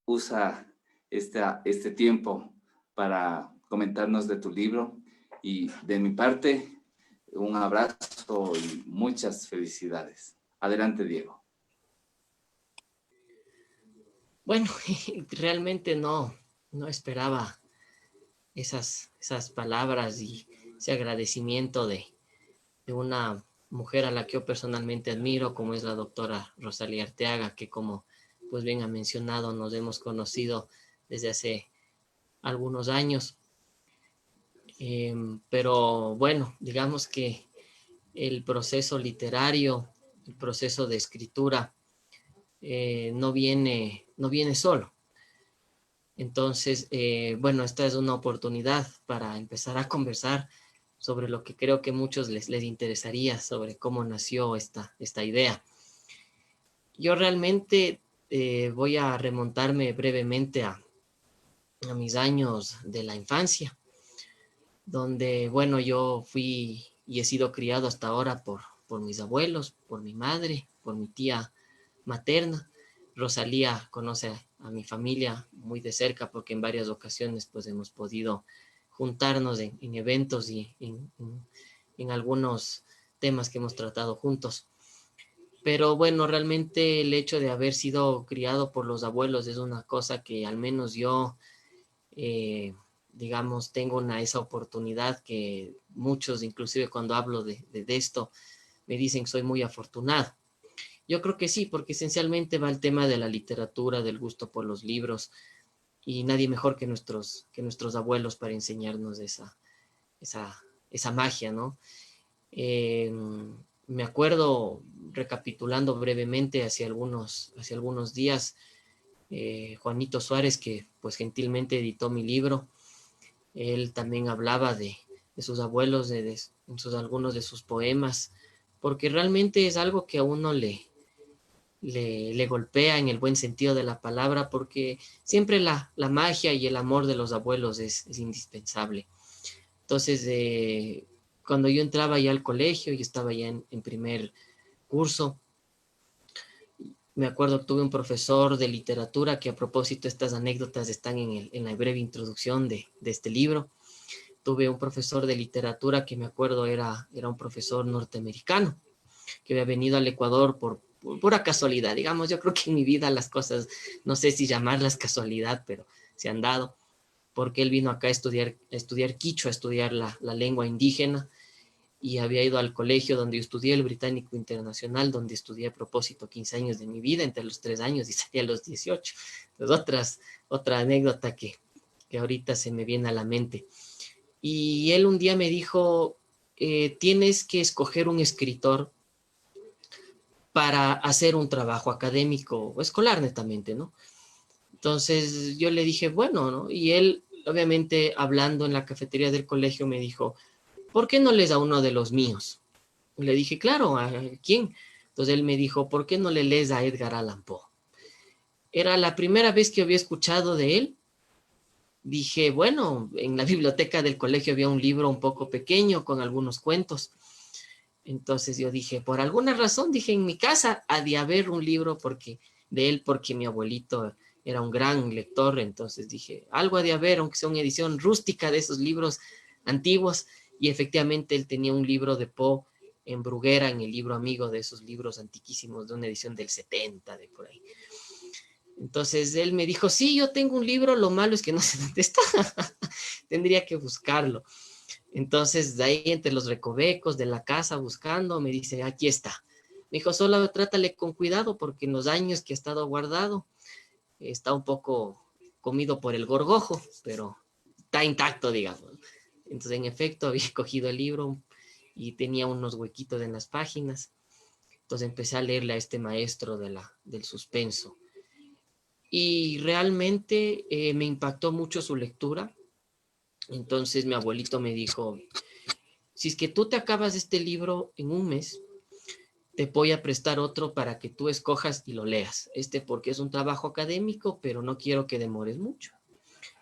usa este tiempo para comentarnos de tu libro, y de mi parte, un abrazo y muchas felicidades. Adelante, Diego. Bueno, realmente no esperaba esas palabras y ese agradecimiento de una mujer a la que yo personalmente admiro, como es la doctora Rosalía Arteaga, que como pues bien ha mencionado, nos hemos conocido desde hace algunos años. Pero bueno, digamos que el proceso literario, el proceso de escritura, no viene solo. Entonces, bueno, esta es una oportunidad para empezar a conversar sobre lo que creo que a muchos les interesaría, sobre cómo nació esta idea. Yo realmente voy a remontarme brevemente a mis años de la infancia, donde, bueno, yo fui y he sido criado hasta ahora por mis abuelos, por mi madre, por mi tía materna. Rosalía conoce a mi familia muy de cerca porque en varias ocasiones pues hemos podido juntarnos en eventos y en algunos temas que hemos tratado juntos. Pero bueno, realmente el hecho de haber sido criado por los abuelos es una cosa que al menos yo, digamos, tengo esa oportunidad que muchos, inclusive cuando hablo de esto, me dicen que soy muy afortunado. Yo creo que sí, porque esencialmente va el tema de la literatura, del gusto por los libros, y nadie mejor que nuestros abuelos para enseñarnos esa magia, ¿no? Me acuerdo, recapitulando brevemente hace algunos días, Juanito Suárez, que pues gentilmente editó mi libro, él también hablaba de sus abuelos, algunos de sus poemas, porque realmente es algo que a uno le golpea en el buen sentido de la palabra, porque siempre la magia y el amor de los abuelos es indispensable. Entonces, cuando yo entraba ya al colegio y estaba ya en primer curso, me acuerdo que tuve un profesor de literatura que, a propósito, estas anécdotas están en la breve introducción de este libro. Tuve un profesor de literatura que me acuerdo era un profesor norteamericano que había venido al Ecuador por pura casualidad. Digamos, yo creo que en mi vida las cosas, no sé si llamarlas casualidad, pero se han dado, porque él vino acá a estudiar quichua, a estudiar la lengua indígena, y había ido al colegio donde yo estudié, el Británico Internacional, donde estudié a propósito 15 años de mi vida, entre los 3 años y salí a los 18. Entonces, otra anécdota que ahorita se me viene a la mente. Y él un día me dijo, tienes que escoger un escritor para hacer un trabajo académico o escolar netamente, ¿no? Entonces yo le dije, bueno, ¿no? Y él, obviamente, hablando en la cafetería del colegio, me dijo, ¿por qué no lees a uno de los míos? Y le dije, claro, ¿a quién? Entonces él me dijo, ¿por qué no le lees a Edgar Allan Poe? Era la primera vez que había escuchado de él. Dije, bueno, en la biblioteca del colegio había un libro un poco pequeño con algunos cuentos. Entonces yo dije, por alguna razón, dije, en mi casa ha de haber un libro de él, porque mi abuelito era un gran lector. Entonces dije, algo ha de haber, aunque sea una edición rústica de esos libros antiguos. Y efectivamente él tenía un libro de Poe en Bruguera, en el libro amigo, de esos libros antiquísimos, de una edición del 70, de por ahí. Entonces él me dijo, sí, yo tengo un libro, lo malo es que no sé dónde está. Tendría que buscarlo. Entonces, de ahí, entre los recovecos de la casa, buscando, me dice, aquí está. Me dijo, solo trátale con cuidado, porque en los años que ha estado guardado, está un poco comido por el gorgojo, pero está intacto, digamos. Entonces, en efecto, había cogido el libro y tenía unos huequitos en las páginas. Entonces empecé a leerle a este maestro del suspenso. Y realmente me impactó mucho su lectura. Entonces mi abuelito me dijo, si es que tú te acabas este libro en un mes, te voy a prestar otro para que tú escojas y lo leas. Porque es un trabajo académico, pero no quiero que demores mucho.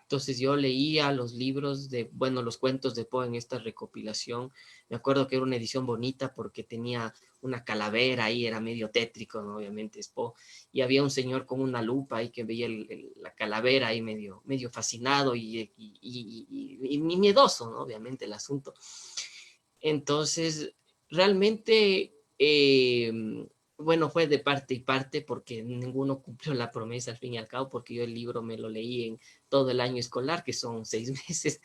Entonces yo leía los libros los cuentos de Poe en esta recopilación. Me acuerdo que era una edición bonita porque tenía una calavera ahí, era medio tétrico, ¿no? Obviamente es Poe. Y había un señor con una lupa ahí que veía la calavera ahí medio fascinado y miedoso, ¿no? Obviamente el asunto. Entonces, realmente, fue de parte y parte porque ninguno cumplió la promesa al fin y al cabo, porque yo el libro me lo leí en todo el año escolar, que son 6 meses.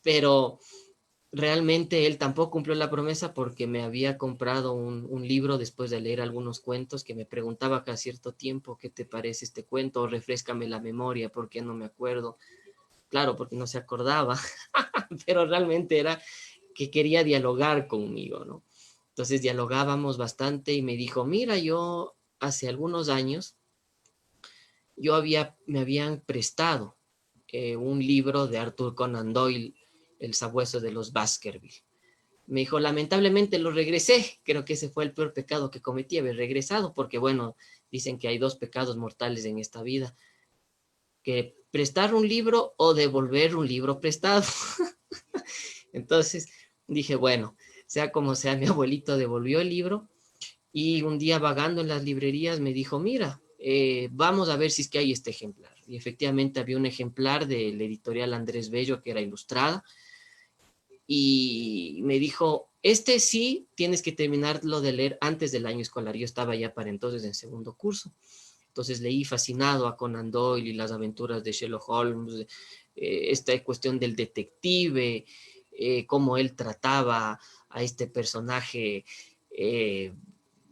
Pero realmente él tampoco cumplió la promesa porque me había comprado un libro después de leer algunos cuentos que me preguntaba cada cierto tiempo, ¿qué te parece este cuento? O refréscame la memoria, porque no me acuerdo. Claro, porque no se acordaba, pero realmente era que quería dialogar conmigo, ¿no? Entonces dialogábamos bastante y me dijo, mira, yo hace algunos años, me habían prestado un libro de Arthur Conan Doyle, El sabueso de los Baskerville. Me dijo, lamentablemente lo regresé, creo que ese fue el peor pecado que cometí, haber regresado, porque dicen que hay 2 pecados mortales en esta vida, que prestar un libro o devolver un libro prestado. Entonces dije, bueno, sea como sea, mi abuelito devolvió el libro y un día vagando en las librerías me dijo, mira, vamos a ver si es que hay este ejemplar. Y efectivamente había un ejemplar del editorial Andrés Bello que era ilustrada y me dijo, sí tienes que terminarlo de leer antes del año escolar. Yo estaba ya para entonces en segundo curso. Entonces leí fascinado a Conan Doyle y las aventuras de Sherlock Holmes, esta cuestión del detective, cómo él trataba a este personaje,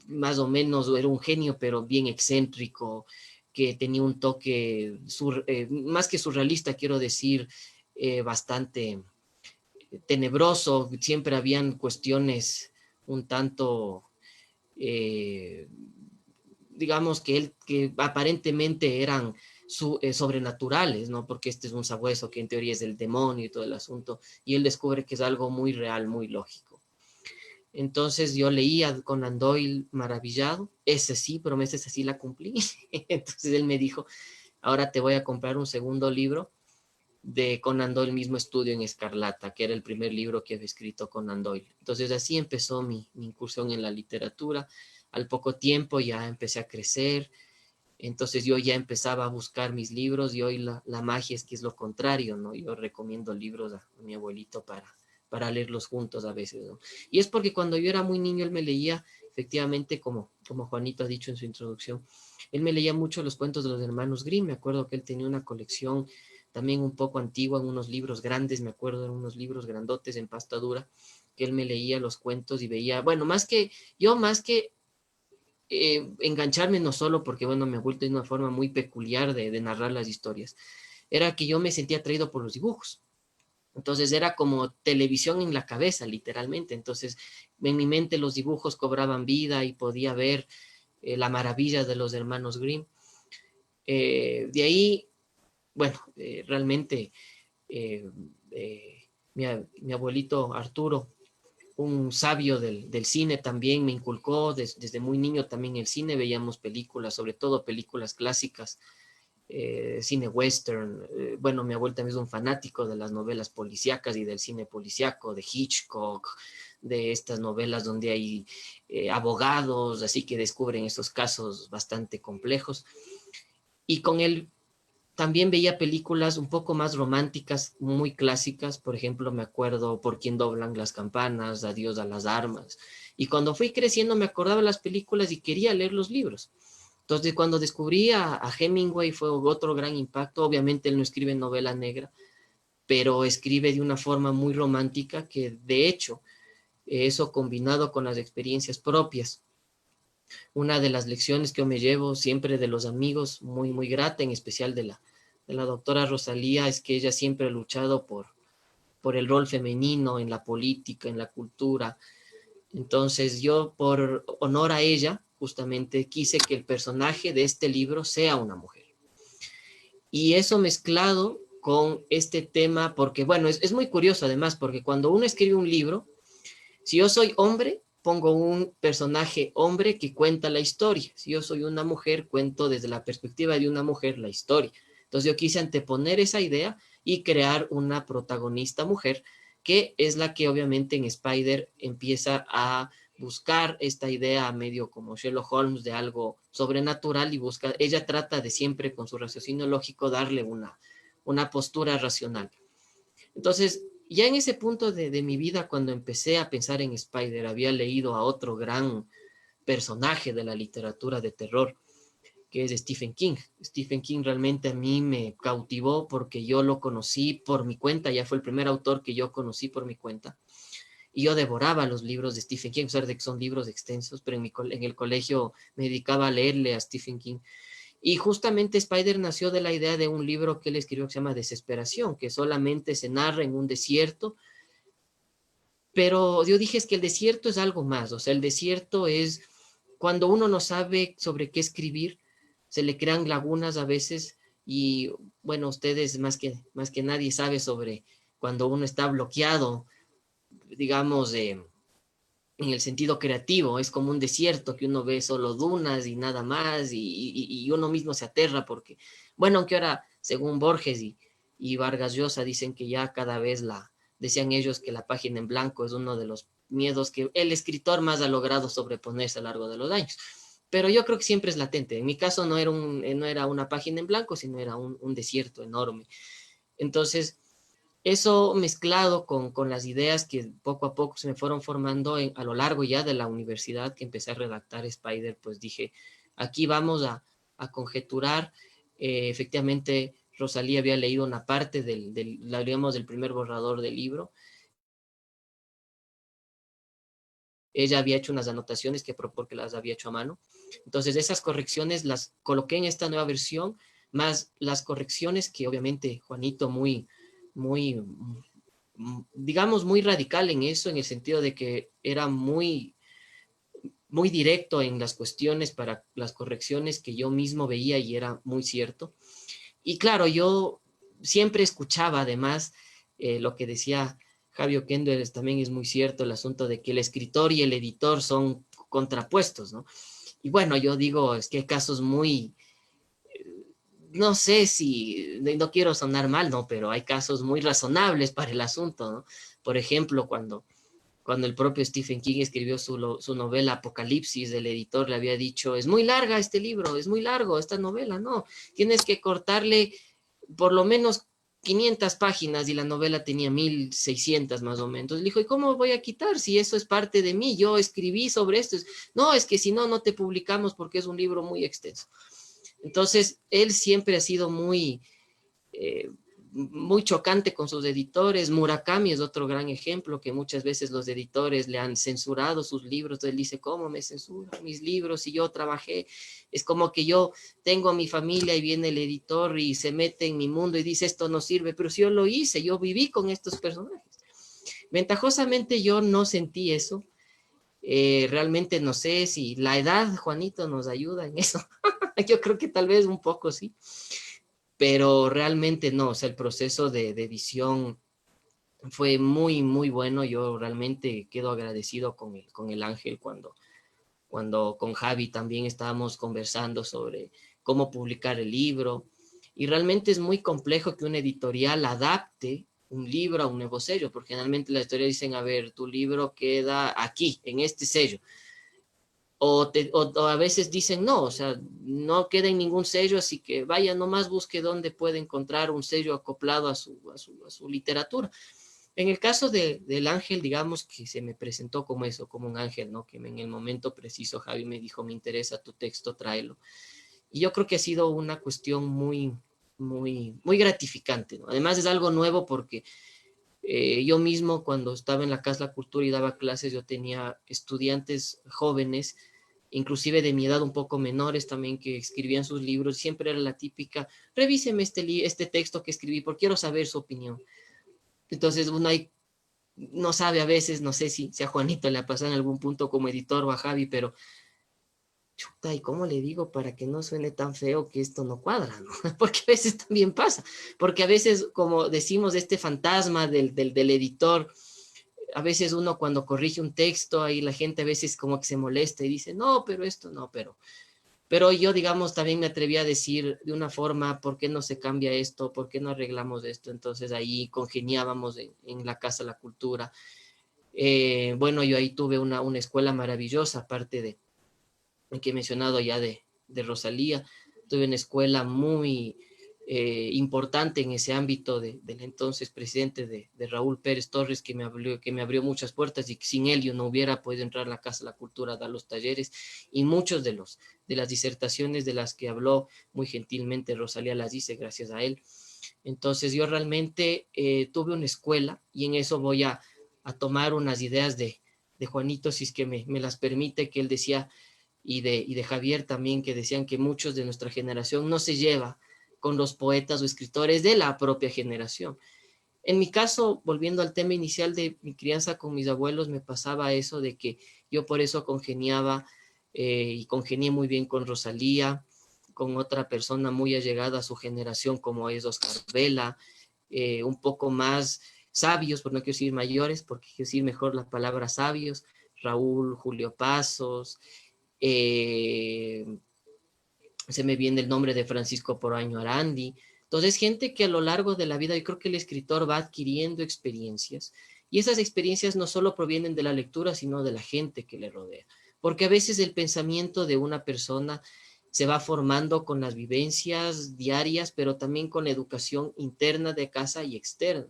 más o menos era un genio, pero bien excéntrico, que tenía un toque, más que surrealista, quiero decir, bastante tenebroso. Siempre habían cuestiones un tanto... digamos que aparentemente eran sobrenaturales, ¿no? Porque este es un sabueso que en teoría es el demonio y todo el asunto, y él descubre que es algo muy real, muy lógico. Entonces yo leía Conan Doyle maravillado, ese sí, promesa esa sí la cumplí. Entonces él me dijo, ahora te voy a comprar un segundo libro de Conan Doyle, mismo Estudio en Escarlata, que era el primer libro que había escrito Conan Doyle. Entonces así empezó mi incursión en la literatura. Al poco tiempo ya empecé a crecer, entonces yo ya empezaba a buscar mis libros y hoy la magia es que es lo contrario, ¿no? Yo recomiendo libros a mi abuelito para leerlos juntos a veces, ¿no? Y es porque cuando yo era muy niño él me leía, efectivamente, como Juanito ha dicho en su introducción, él me leía mucho los cuentos de los hermanos Grimm. Me acuerdo que él tenía una colección también un poco antigua, en unos libros grandes, me acuerdo, en unos libros grandotes en pasta dura, que él me leía los cuentos y veía, más que engancharme, no solo porque, me ha vuelto de una forma muy peculiar de narrar las historias, era que yo me sentía atraído por los dibujos. Entonces era como televisión en la cabeza, literalmente. Entonces en mi mente los dibujos cobraban vida y podía ver la maravilla de los hermanos Grimm. De ahí, realmente mi abuelito Arturo, un sabio del cine, también me inculcó desde muy niño también el cine. Veíamos películas, sobre todo películas clásicas, cine western. Mi abuelo también es un fanático de las novelas policíacas y del cine policíaco, de Hitchcock, de estas novelas donde hay abogados, así que descubren estos casos bastante complejos. Y con él también veía películas un poco más románticas, muy clásicas. Por ejemplo, me acuerdo Por quién doblan las campanas, Adiós a las armas. Y cuando fui creciendo me acordaba de las películas y quería leer los libros. Entonces, cuando descubrí a Hemingway fue otro gran impacto. Obviamente él no escribe novela negra, pero escribe de una forma muy romántica que, de hecho, eso combinado con las experiencias propias. Una de las lecciones que yo me llevo siempre de los amigos, muy, muy grata, en especial de la doctora Rosalía, es que ella siempre ha luchado por el rol femenino en la política, en la cultura. Entonces yo, por honor a ella, justamente quise que el personaje de este libro sea una mujer. Y eso mezclado con este tema, porque es muy curioso además, porque cuando uno escribe un libro, si yo soy hombre, pongo un personaje hombre que cuenta la historia. Si yo soy una mujer, cuento desde la perspectiva de una mujer la historia. Entonces yo quise anteponer esa idea y crear una protagonista mujer, que es la que obviamente en Spider empieza a buscar esta idea medio como Sherlock Holmes de algo sobrenatural y busca, ella trata de siempre con su raciocinio lógico darle una postura racional. Entonces, ya en ese punto de mi vida, cuando empecé a pensar en Spider, había leído a otro gran personaje de la literatura de terror, que es Stephen King. Stephen King realmente a mí me cautivó porque yo lo conocí por mi cuenta, ya fue el primer autor que yo conocí por mi cuenta. Y yo devoraba los libros de Stephen King, a pesar de que son libros extensos, pero en el colegio me dedicaba a leerle a Stephen King. Y justamente Spider nació de la idea de un libro que él escribió que se llama Desesperación, que solamente se narra en un desierto. Pero yo dije es que el desierto es algo más, o sea, el desierto es cuando uno no sabe sobre qué escribir, se le crean lagunas a veces y bueno, ustedes más que nadie sabe sobre cuando uno está bloqueado, digamos, en el sentido creativo, es como un desierto que uno ve solo dunas y nada más y uno mismo se aterra porque, bueno, aunque ahora, según Borges y Vargas Llosa, dicen que ya cada vez decían ellos que la página en blanco es uno de los miedos que el escritor más ha logrado sobreponerse a lo largo de los años. Pero yo creo que siempre es latente. En mi caso no era una página en blanco, sino era un desierto enorme. Entonces, eso mezclado con las ideas que poco a poco se me fueron formando a lo largo ya de la universidad, que empecé a redactar Spider, pues dije, aquí vamos a conjeturar. Efectivamente, Rosalía había leído una parte del primer borrador del libro. Ella había hecho unas anotaciones porque las había hecho a mano. Entonces, esas correcciones las coloqué en esta nueva versión, más las correcciones que obviamente Juanito muy, digamos, muy radical en eso, en el sentido de que era muy directo en las cuestiones para las correcciones que yo mismo veía y era muy cierto. Y claro, yo siempre escuchaba además lo que decía Javi Oquendo, también es muy cierto el asunto de que el escritor y el editor son contrapuestos, ¿no? Y bueno, yo digo, es que hay casos muy, no sé si, no quiero sonar mal, ¿no? Pero hay casos muy razonables para el asunto, ¿no? Por ejemplo, cuando el propio Stephen King escribió su novela Apocalipsis, el editor le había dicho, es muy larga este libro, es muy largo esta novela, no, tienes que cortarle por lo menos 500 páginas y la novela tenía 1600 más o menos. Le dijo, ¿y cómo voy a quitar si eso es parte de mí? Yo escribí sobre esto. No, es que si no, no te publicamos porque es un libro muy extenso. Entonces, él siempre ha sido muy chocante con sus editores. Murakami es otro gran ejemplo, que muchas veces los editores le han censurado sus libros. Entonces él dice, ¿cómo me censuran mis libros si yo trabajé? Es como que yo tengo a mi familia y viene el editor y se mete en mi mundo y dice, esto no sirve, pero si yo lo hice, yo viví con estos personajes. Ventajosamente yo no sentí eso. Realmente no sé si la edad, Juanito, nos ayuda en eso. Yo creo que tal vez un poco sí, pero realmente no, o sea, el proceso de edición fue muy bueno. Yo realmente quedo agradecido con el Ángel cuando con Javi también estábamos conversando sobre cómo publicar el libro. Y realmente es muy complejo que una editorial adapte un libro a un nuevo sello, porque generalmente las editoriales dicen, a ver, tu libro queda aquí, en este sello. O a veces dicen no, o sea, no queda en ningún sello, así que vaya nomás busque dónde puede encontrar un sello acoplado a su literatura. En el caso del Ángel, digamos que se me presentó como eso, como un ángel, ¿no? Que en el momento preciso Javi me dijo, me interesa tu texto, tráelo. Y yo creo que ha sido una cuestión muy gratificante, ¿no? Además es algo nuevo porque yo mismo cuando estaba en la Casa de la Cultura y daba clases, yo tenía estudiantes jóvenes, inclusive de mi edad un poco menores también, que escribían sus libros. Siempre era la típica, revíseme este texto que escribí porque quiero saber su opinión. Entonces uno no sabe a veces, no sé si a Juanito le ha pasado en algún punto como editor o a Javi, pero chuta, ¿y cómo le digo para que no suene tan feo que esto no cuadra, ¿no? Porque a veces también pasa, porque a veces, como decimos, este fantasma del editor, a veces uno cuando corrige un texto, ahí la gente a veces como que se molesta y dice, no, pero esto no, pero yo, digamos, también me atreví a decir de una forma, ¿por qué no se cambia esto? ¿Por qué no arreglamos esto? Entonces ahí congeniábamos en la Casa de la Cultura. Bueno, yo ahí tuve una escuela maravillosa, aparte de que he mencionado ya de Rosalía. Tuve una escuela muy importante en ese ámbito del entonces presidente de Raúl Pérez Torres, que me abrió muchas puertas y que sin él yo no hubiera podido entrar a la Casa de la Cultura a dar los talleres, y muchos de las disertaciones de las que habló muy gentilmente Rosalía las hice gracias a él. Entonces yo realmente tuve una escuela, y en eso voy a tomar unas ideas de Juanito, si es que me las permite, que él decía, y de Javier también, que decían que muchos de nuestra generación no se lleva con los poetas o escritores de la propia generación. En mi caso, volviendo al tema inicial de mi crianza con mis abuelos, me pasaba eso de que yo por eso congeniaba y congenié muy bien con Rosalía, con otra persona muy allegada a su generación como es Oscar Vela, un poco más sabios, por no quiero decir mayores, porque quiero decir mejor la palabra sabios, Raúl, Julio Pasos, se me viene el nombre de Francisco Poroaño Arandi. Entonces, gente que a lo largo de la vida, yo creo que el escritor va adquiriendo experiencias, y esas experiencias no solo provienen de la lectura, sino de la gente que le rodea. Porque a veces el pensamiento de una persona se va formando con las vivencias diarias, pero también con educación interna de casa y externa.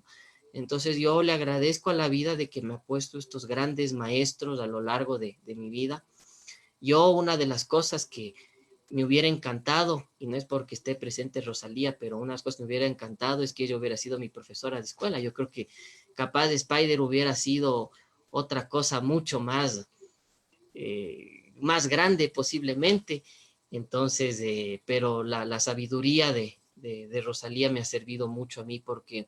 Entonces yo le agradezco a la vida de que me ha puesto estos grandes maestros a lo largo de mi vida. Yo, una de las cosas que me hubiera encantado, y no es porque esté presente Rosalía, pero una de las cosas que me hubiera encantado es que ella hubiera sido mi profesora de escuela. Yo creo que capaz de Spider hubiera sido otra cosa mucho más grande posiblemente. Entonces, pero la sabiduría de Rosalía me ha servido mucho a mí, porque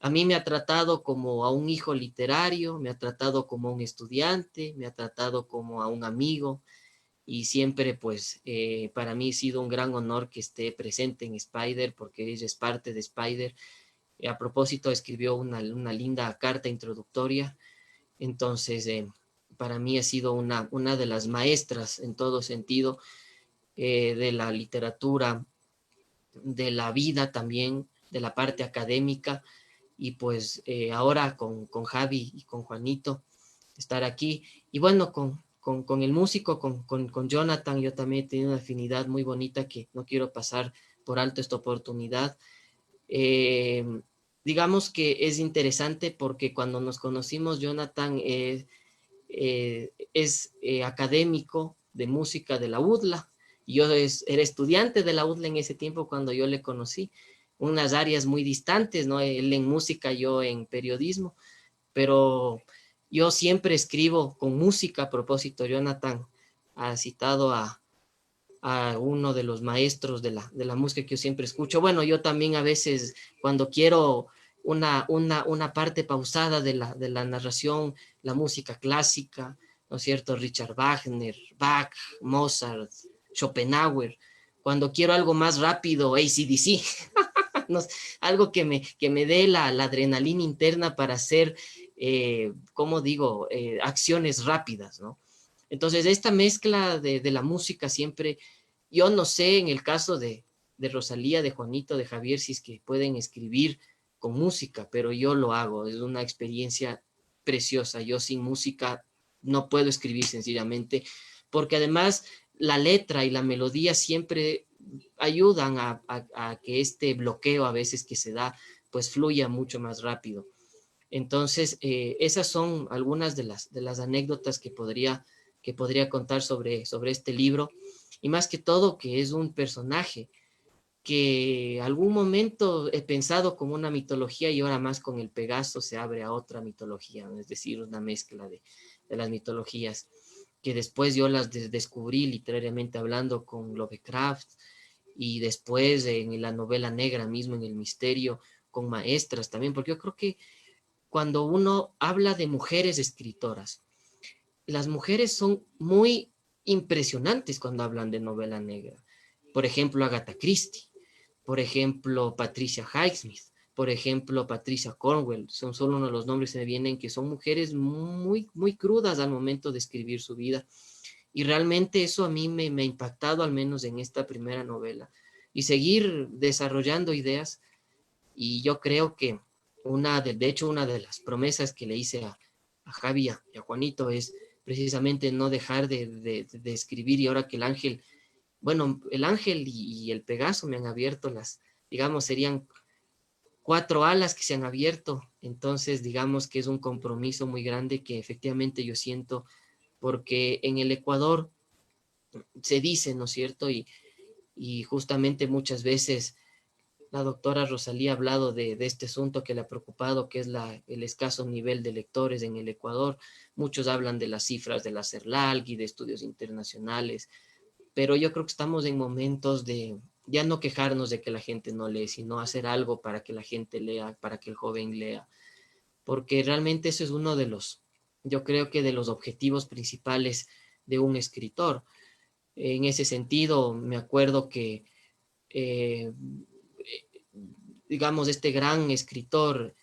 a mí me ha tratado como a un hijo literario, me ha tratado como a un estudiante, me ha tratado como a un amigo, y siempre pues para mí ha sido un gran honor que esté presente en Spider, porque ella es parte de Spider. A propósito, escribió una linda carta introductoria. Entonces para mí ha sido una de las maestras en todo sentido, de la literatura, de la vida también, de la parte académica. Y pues ahora con Javi y con Juanito, estar aquí. Y bueno, con el músico, con Jonathan, yo también he tenido una afinidad muy bonita que no quiero pasar por alto esta oportunidad. Eh, digamos que es interesante porque cuando nos conocimos, Jonathan es académico de música de la UDLA. Yo era estudiante de la UDLA en ese tiempo cuando yo le conocí, unas áreas muy distantes, ¿no? Él en música, yo en periodismo, pero yo siempre escribo con música. A propósito, Jonathan ha citado a uno de los maestros de la música que yo siempre escucho. Bueno, yo también a veces cuando quiero una parte pausada de la narración, la música clásica, ¿no es cierto? Richard Wagner, Bach, Mozart, Schopenhauer. Cuando quiero algo más rápido, AC/DC. No, algo que me dé la adrenalina interna para hacer, ¿cómo digo?, acciones rápidas, ¿no? Entonces, esta mezcla de la música siempre, yo no sé en el caso de Rosalía, de Juanito, de Javier, si es que pueden escribir con música, pero yo lo hago, es una experiencia preciosa. Yo sin música no puedo escribir sencillamente, porque además la letra y la melodía siempre ayudan a que este bloqueo a veces que se da, pues fluya mucho más rápido. Entonces, esas son algunas de las anécdotas que podría contar sobre este libro, y más que todo que es un personaje que algún momento he pensado como una mitología, y ahora más con el Pegaso se abre a otra mitología, ¿no? Es decir, una mezcla de las mitologías que después yo las descubrí literariamente hablando con Lovecraft, y después en la novela negra mismo, en el misterio, con maestras también, porque yo creo que cuando uno habla de mujeres escritoras, las mujeres son muy impresionantes cuando hablan de novela negra. Por ejemplo, Agatha Christie, por ejemplo, Patricia Highsmith, por ejemplo, Patricia Cornwell, son solo uno de los nombres que me vienen, que son mujeres muy, muy crudas al momento de escribir su vida. Y realmente eso a mí me ha impactado, al menos en esta primera novela. Y seguir desarrollando ideas. Y yo creo que de hecho, una de las promesas que le hice a Javi y a Juanito es precisamente no dejar de escribir. Y ahora que el ángel, bueno, el ángel y el Pegaso me han abierto digamos, serían 4 alas que se han abierto. Entonces, digamos que es un compromiso muy grande que efectivamente yo siento, porque en el Ecuador se dice, ¿no es cierto? Y justamente muchas veces la doctora Rosalía ha hablado de este asunto que le ha preocupado, que es el escaso nivel de lectores en el Ecuador. Muchos hablan de las cifras de la CERLALC y de estudios internacionales, pero yo creo que estamos en momentos de ya no quejarnos de que la gente no lee, sino hacer algo para que la gente lea, para que el joven lea, porque realmente eso es uno de yo creo que de los objetivos principales de un escritor. En ese sentido, me acuerdo que eh, digamos, este gran escritor,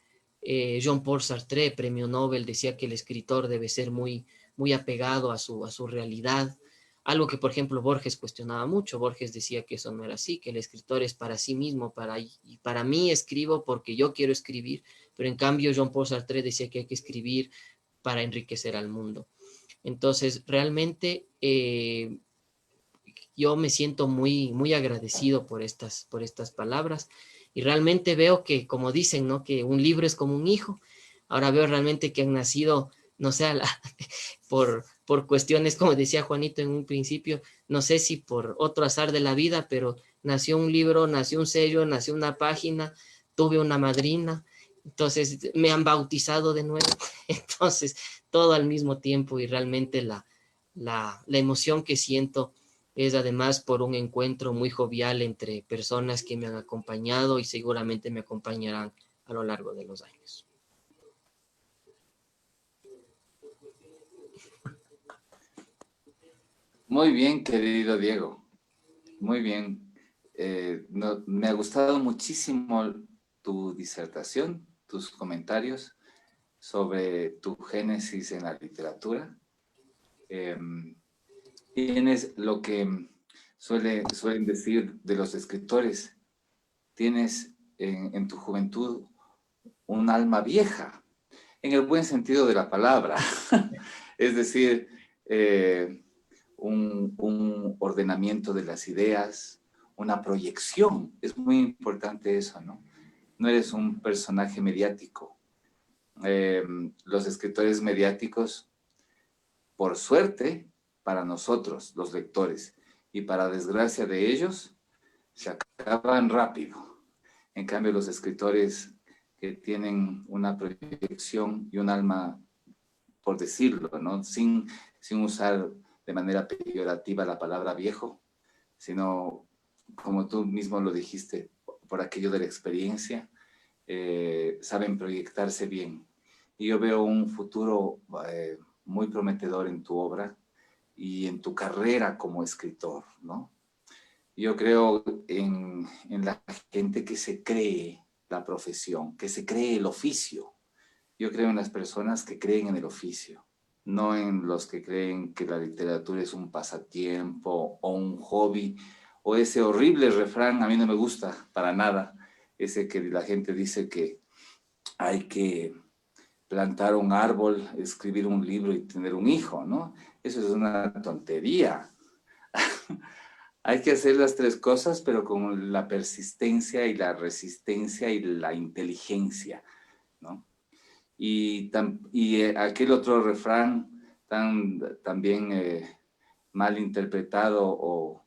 Jean-Paul Sartre, premio Nobel, decía que el escritor debe ser muy, muy apegado a su realidad, algo que, por ejemplo, Borges cuestionaba mucho. Borges decía que eso no era así, que el escritor es para sí mismo, y para mí escribo porque yo quiero escribir, pero en cambio Jean-Paul Sartre decía que hay que escribir para enriquecer al mundo. Entonces, realmente yo me siento muy, muy agradecido por estas palabras, y realmente veo que, como dicen, ¿no? Que un libro es como un hijo. Ahora veo realmente que han nacido, no sé, por cuestiones, como decía Juanito en un principio, no sé si por otro azar de la vida, pero nació un libro, nació un sello, nació una página, tuve una madrina, entonces me han bautizado de nuevo, entonces todo al mismo tiempo, y realmente la emoción que siento es además por un encuentro muy jovial entre personas que me han acompañado y seguramente me acompañarán a lo largo de los años. Muy bien, querido Diego. Muy bien. Me ha gustado muchísimo tu disertación, tus comentarios sobre tu génesis en la literatura. Tienes lo que suelen decir de los escritores, tienes en tu juventud un alma vieja, en el buen sentido de la palabra. Es decir, un ordenamiento de las ideas, una proyección. Es muy importante eso, ¿no? No eres un personaje mediático. Los escritores mediáticos, por suerte, para nosotros, los lectores, y para desgracia de ellos, se acaban rápido. En cambio, los escritores que tienen una proyección y un alma, por decirlo, ¿no? Sin usar de manera peyorativa la palabra viejo, sino, como tú mismo lo dijiste, por aquello de la experiencia, saben proyectarse bien. Y yo veo un futuro muy prometedor en tu obra y en tu carrera como escritor, ¿no? Yo creo en la gente que se cree la profesión, que se cree el oficio. Yo creo en las personas que creen en el oficio, no en los que creen que la literatura es un pasatiempo o un hobby, o ese horrible refrán, a mí no me gusta para nada, ese que la gente dice que hay que plantar un árbol, escribir un libro y tener un hijo, ¿no? Eso es una tontería. Hay que hacer las 3 cosas, pero con la persistencia y la resistencia y la inteligencia, ¿no? Y aquel otro refrán también mal interpretado o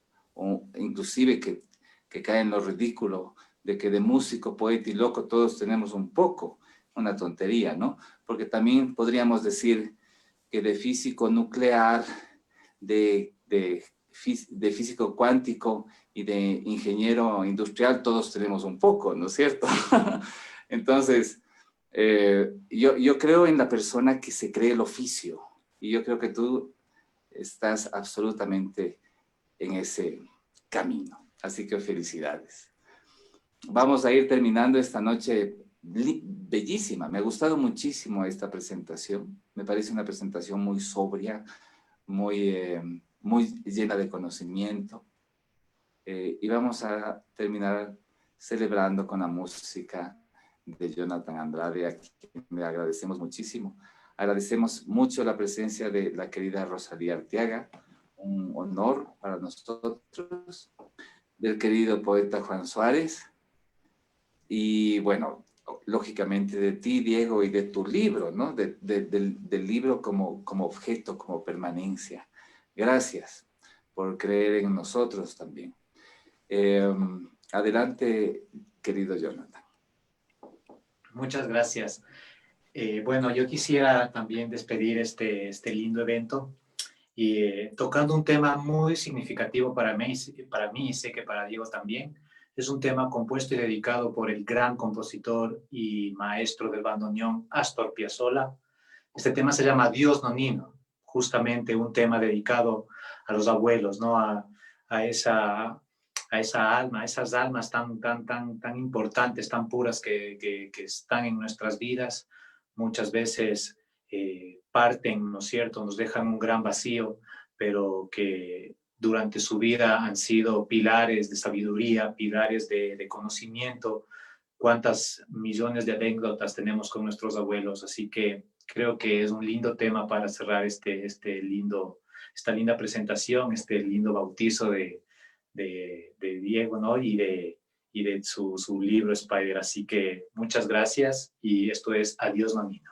inclusive que cae en lo ridículo, de que de músico, poeta y loco todos tenemos un poco, una tontería, ¿no? Porque también podríamos decir que de físico nuclear, de físico cuántico y de ingeniero industrial todos tenemos un poco, ¿no es cierto? Entonces, yo creo en la persona que se cree el oficio, y yo creo que tú estás absolutamente en ese camino. Así que felicidades. vamos a ir terminando esta noche bellísima. Me ha gustado muchísimo esta presentación. Me parece una presentación muy sobria, muy llena de conocimiento. Y vamos a terminar celebrando con la música de Jonathan Andrade, a quien le agradecemos muchísimo. Agradecemos mucho la presencia de la querida Rosalía Arteaga, un honor para nosotros, del querido poeta Juan Suárez, y bueno, lógicamente de ti, Diego, y de tu libro, ¿no? Del libro como objeto, como permanencia. Gracias por creer en nosotros también. Adelante, querido Jonathan. Muchas gracias. Bueno, yo quisiera también despedir este lindo evento y tocando un tema muy significativo para mí y sé que para Diego también. Es un tema compuesto y dedicado por el gran compositor y maestro del bandoneón Astor Piazzolla. Este tema se llama Dios Nonino, justamente un tema dedicado a los abuelos, ¿no? A esa alma, a esas almas tan importantes, tan puras que están en nuestras vidas. Muchas veces parten, ¿no es cierto?, nos dejan un gran vacío, pero que durante su vida han sido pilares de sabiduría, pilares de conocimiento. Cuántas millones de anécdotas tenemos con nuestros abuelos, así que creo que es un lindo tema para cerrar esta linda presentación, este lindo bautizo de Diego, ¿no? Y de su libro Spider. Así que muchas gracias y esto es Adiós Nonino.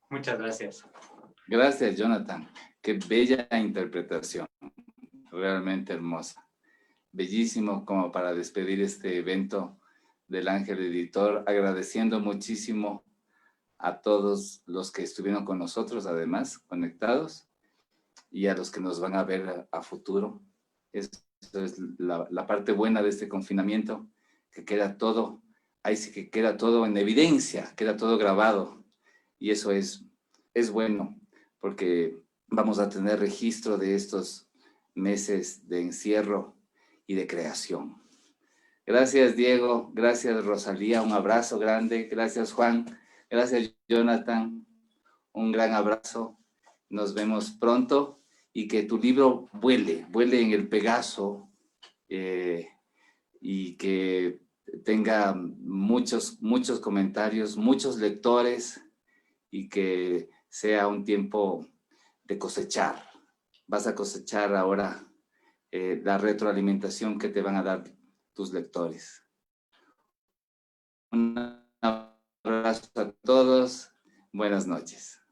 Muchas gracias. Gracias, Jonathan. Qué bella interpretación. Realmente hermosa. Bellísimo como para despedir este evento del Ángel Editor, agradeciendo muchísimo a todos los que estuvieron con nosotros, además, conectados, y a los que nos van a ver a futuro. Eso es la parte buena de este confinamiento, que queda todo, ahí sí que queda todo en evidencia, queda todo grabado, y eso es bueno, porque vamos a tener registro de estos meses de encierro y de creación. Gracias, Diego. Gracias, Rosalía. Un abrazo grande. Gracias, Juan. Gracias, Jonathan. Un gran abrazo. Nos vemos pronto y que tu libro vuele en el Pegaso y que tenga muchos comentarios, muchos lectores y que sea un tiempo de cosechar. Vas a cosechar ahora la retroalimentación que te van a dar tus lectores. Un abrazo a todos. Buenas noches.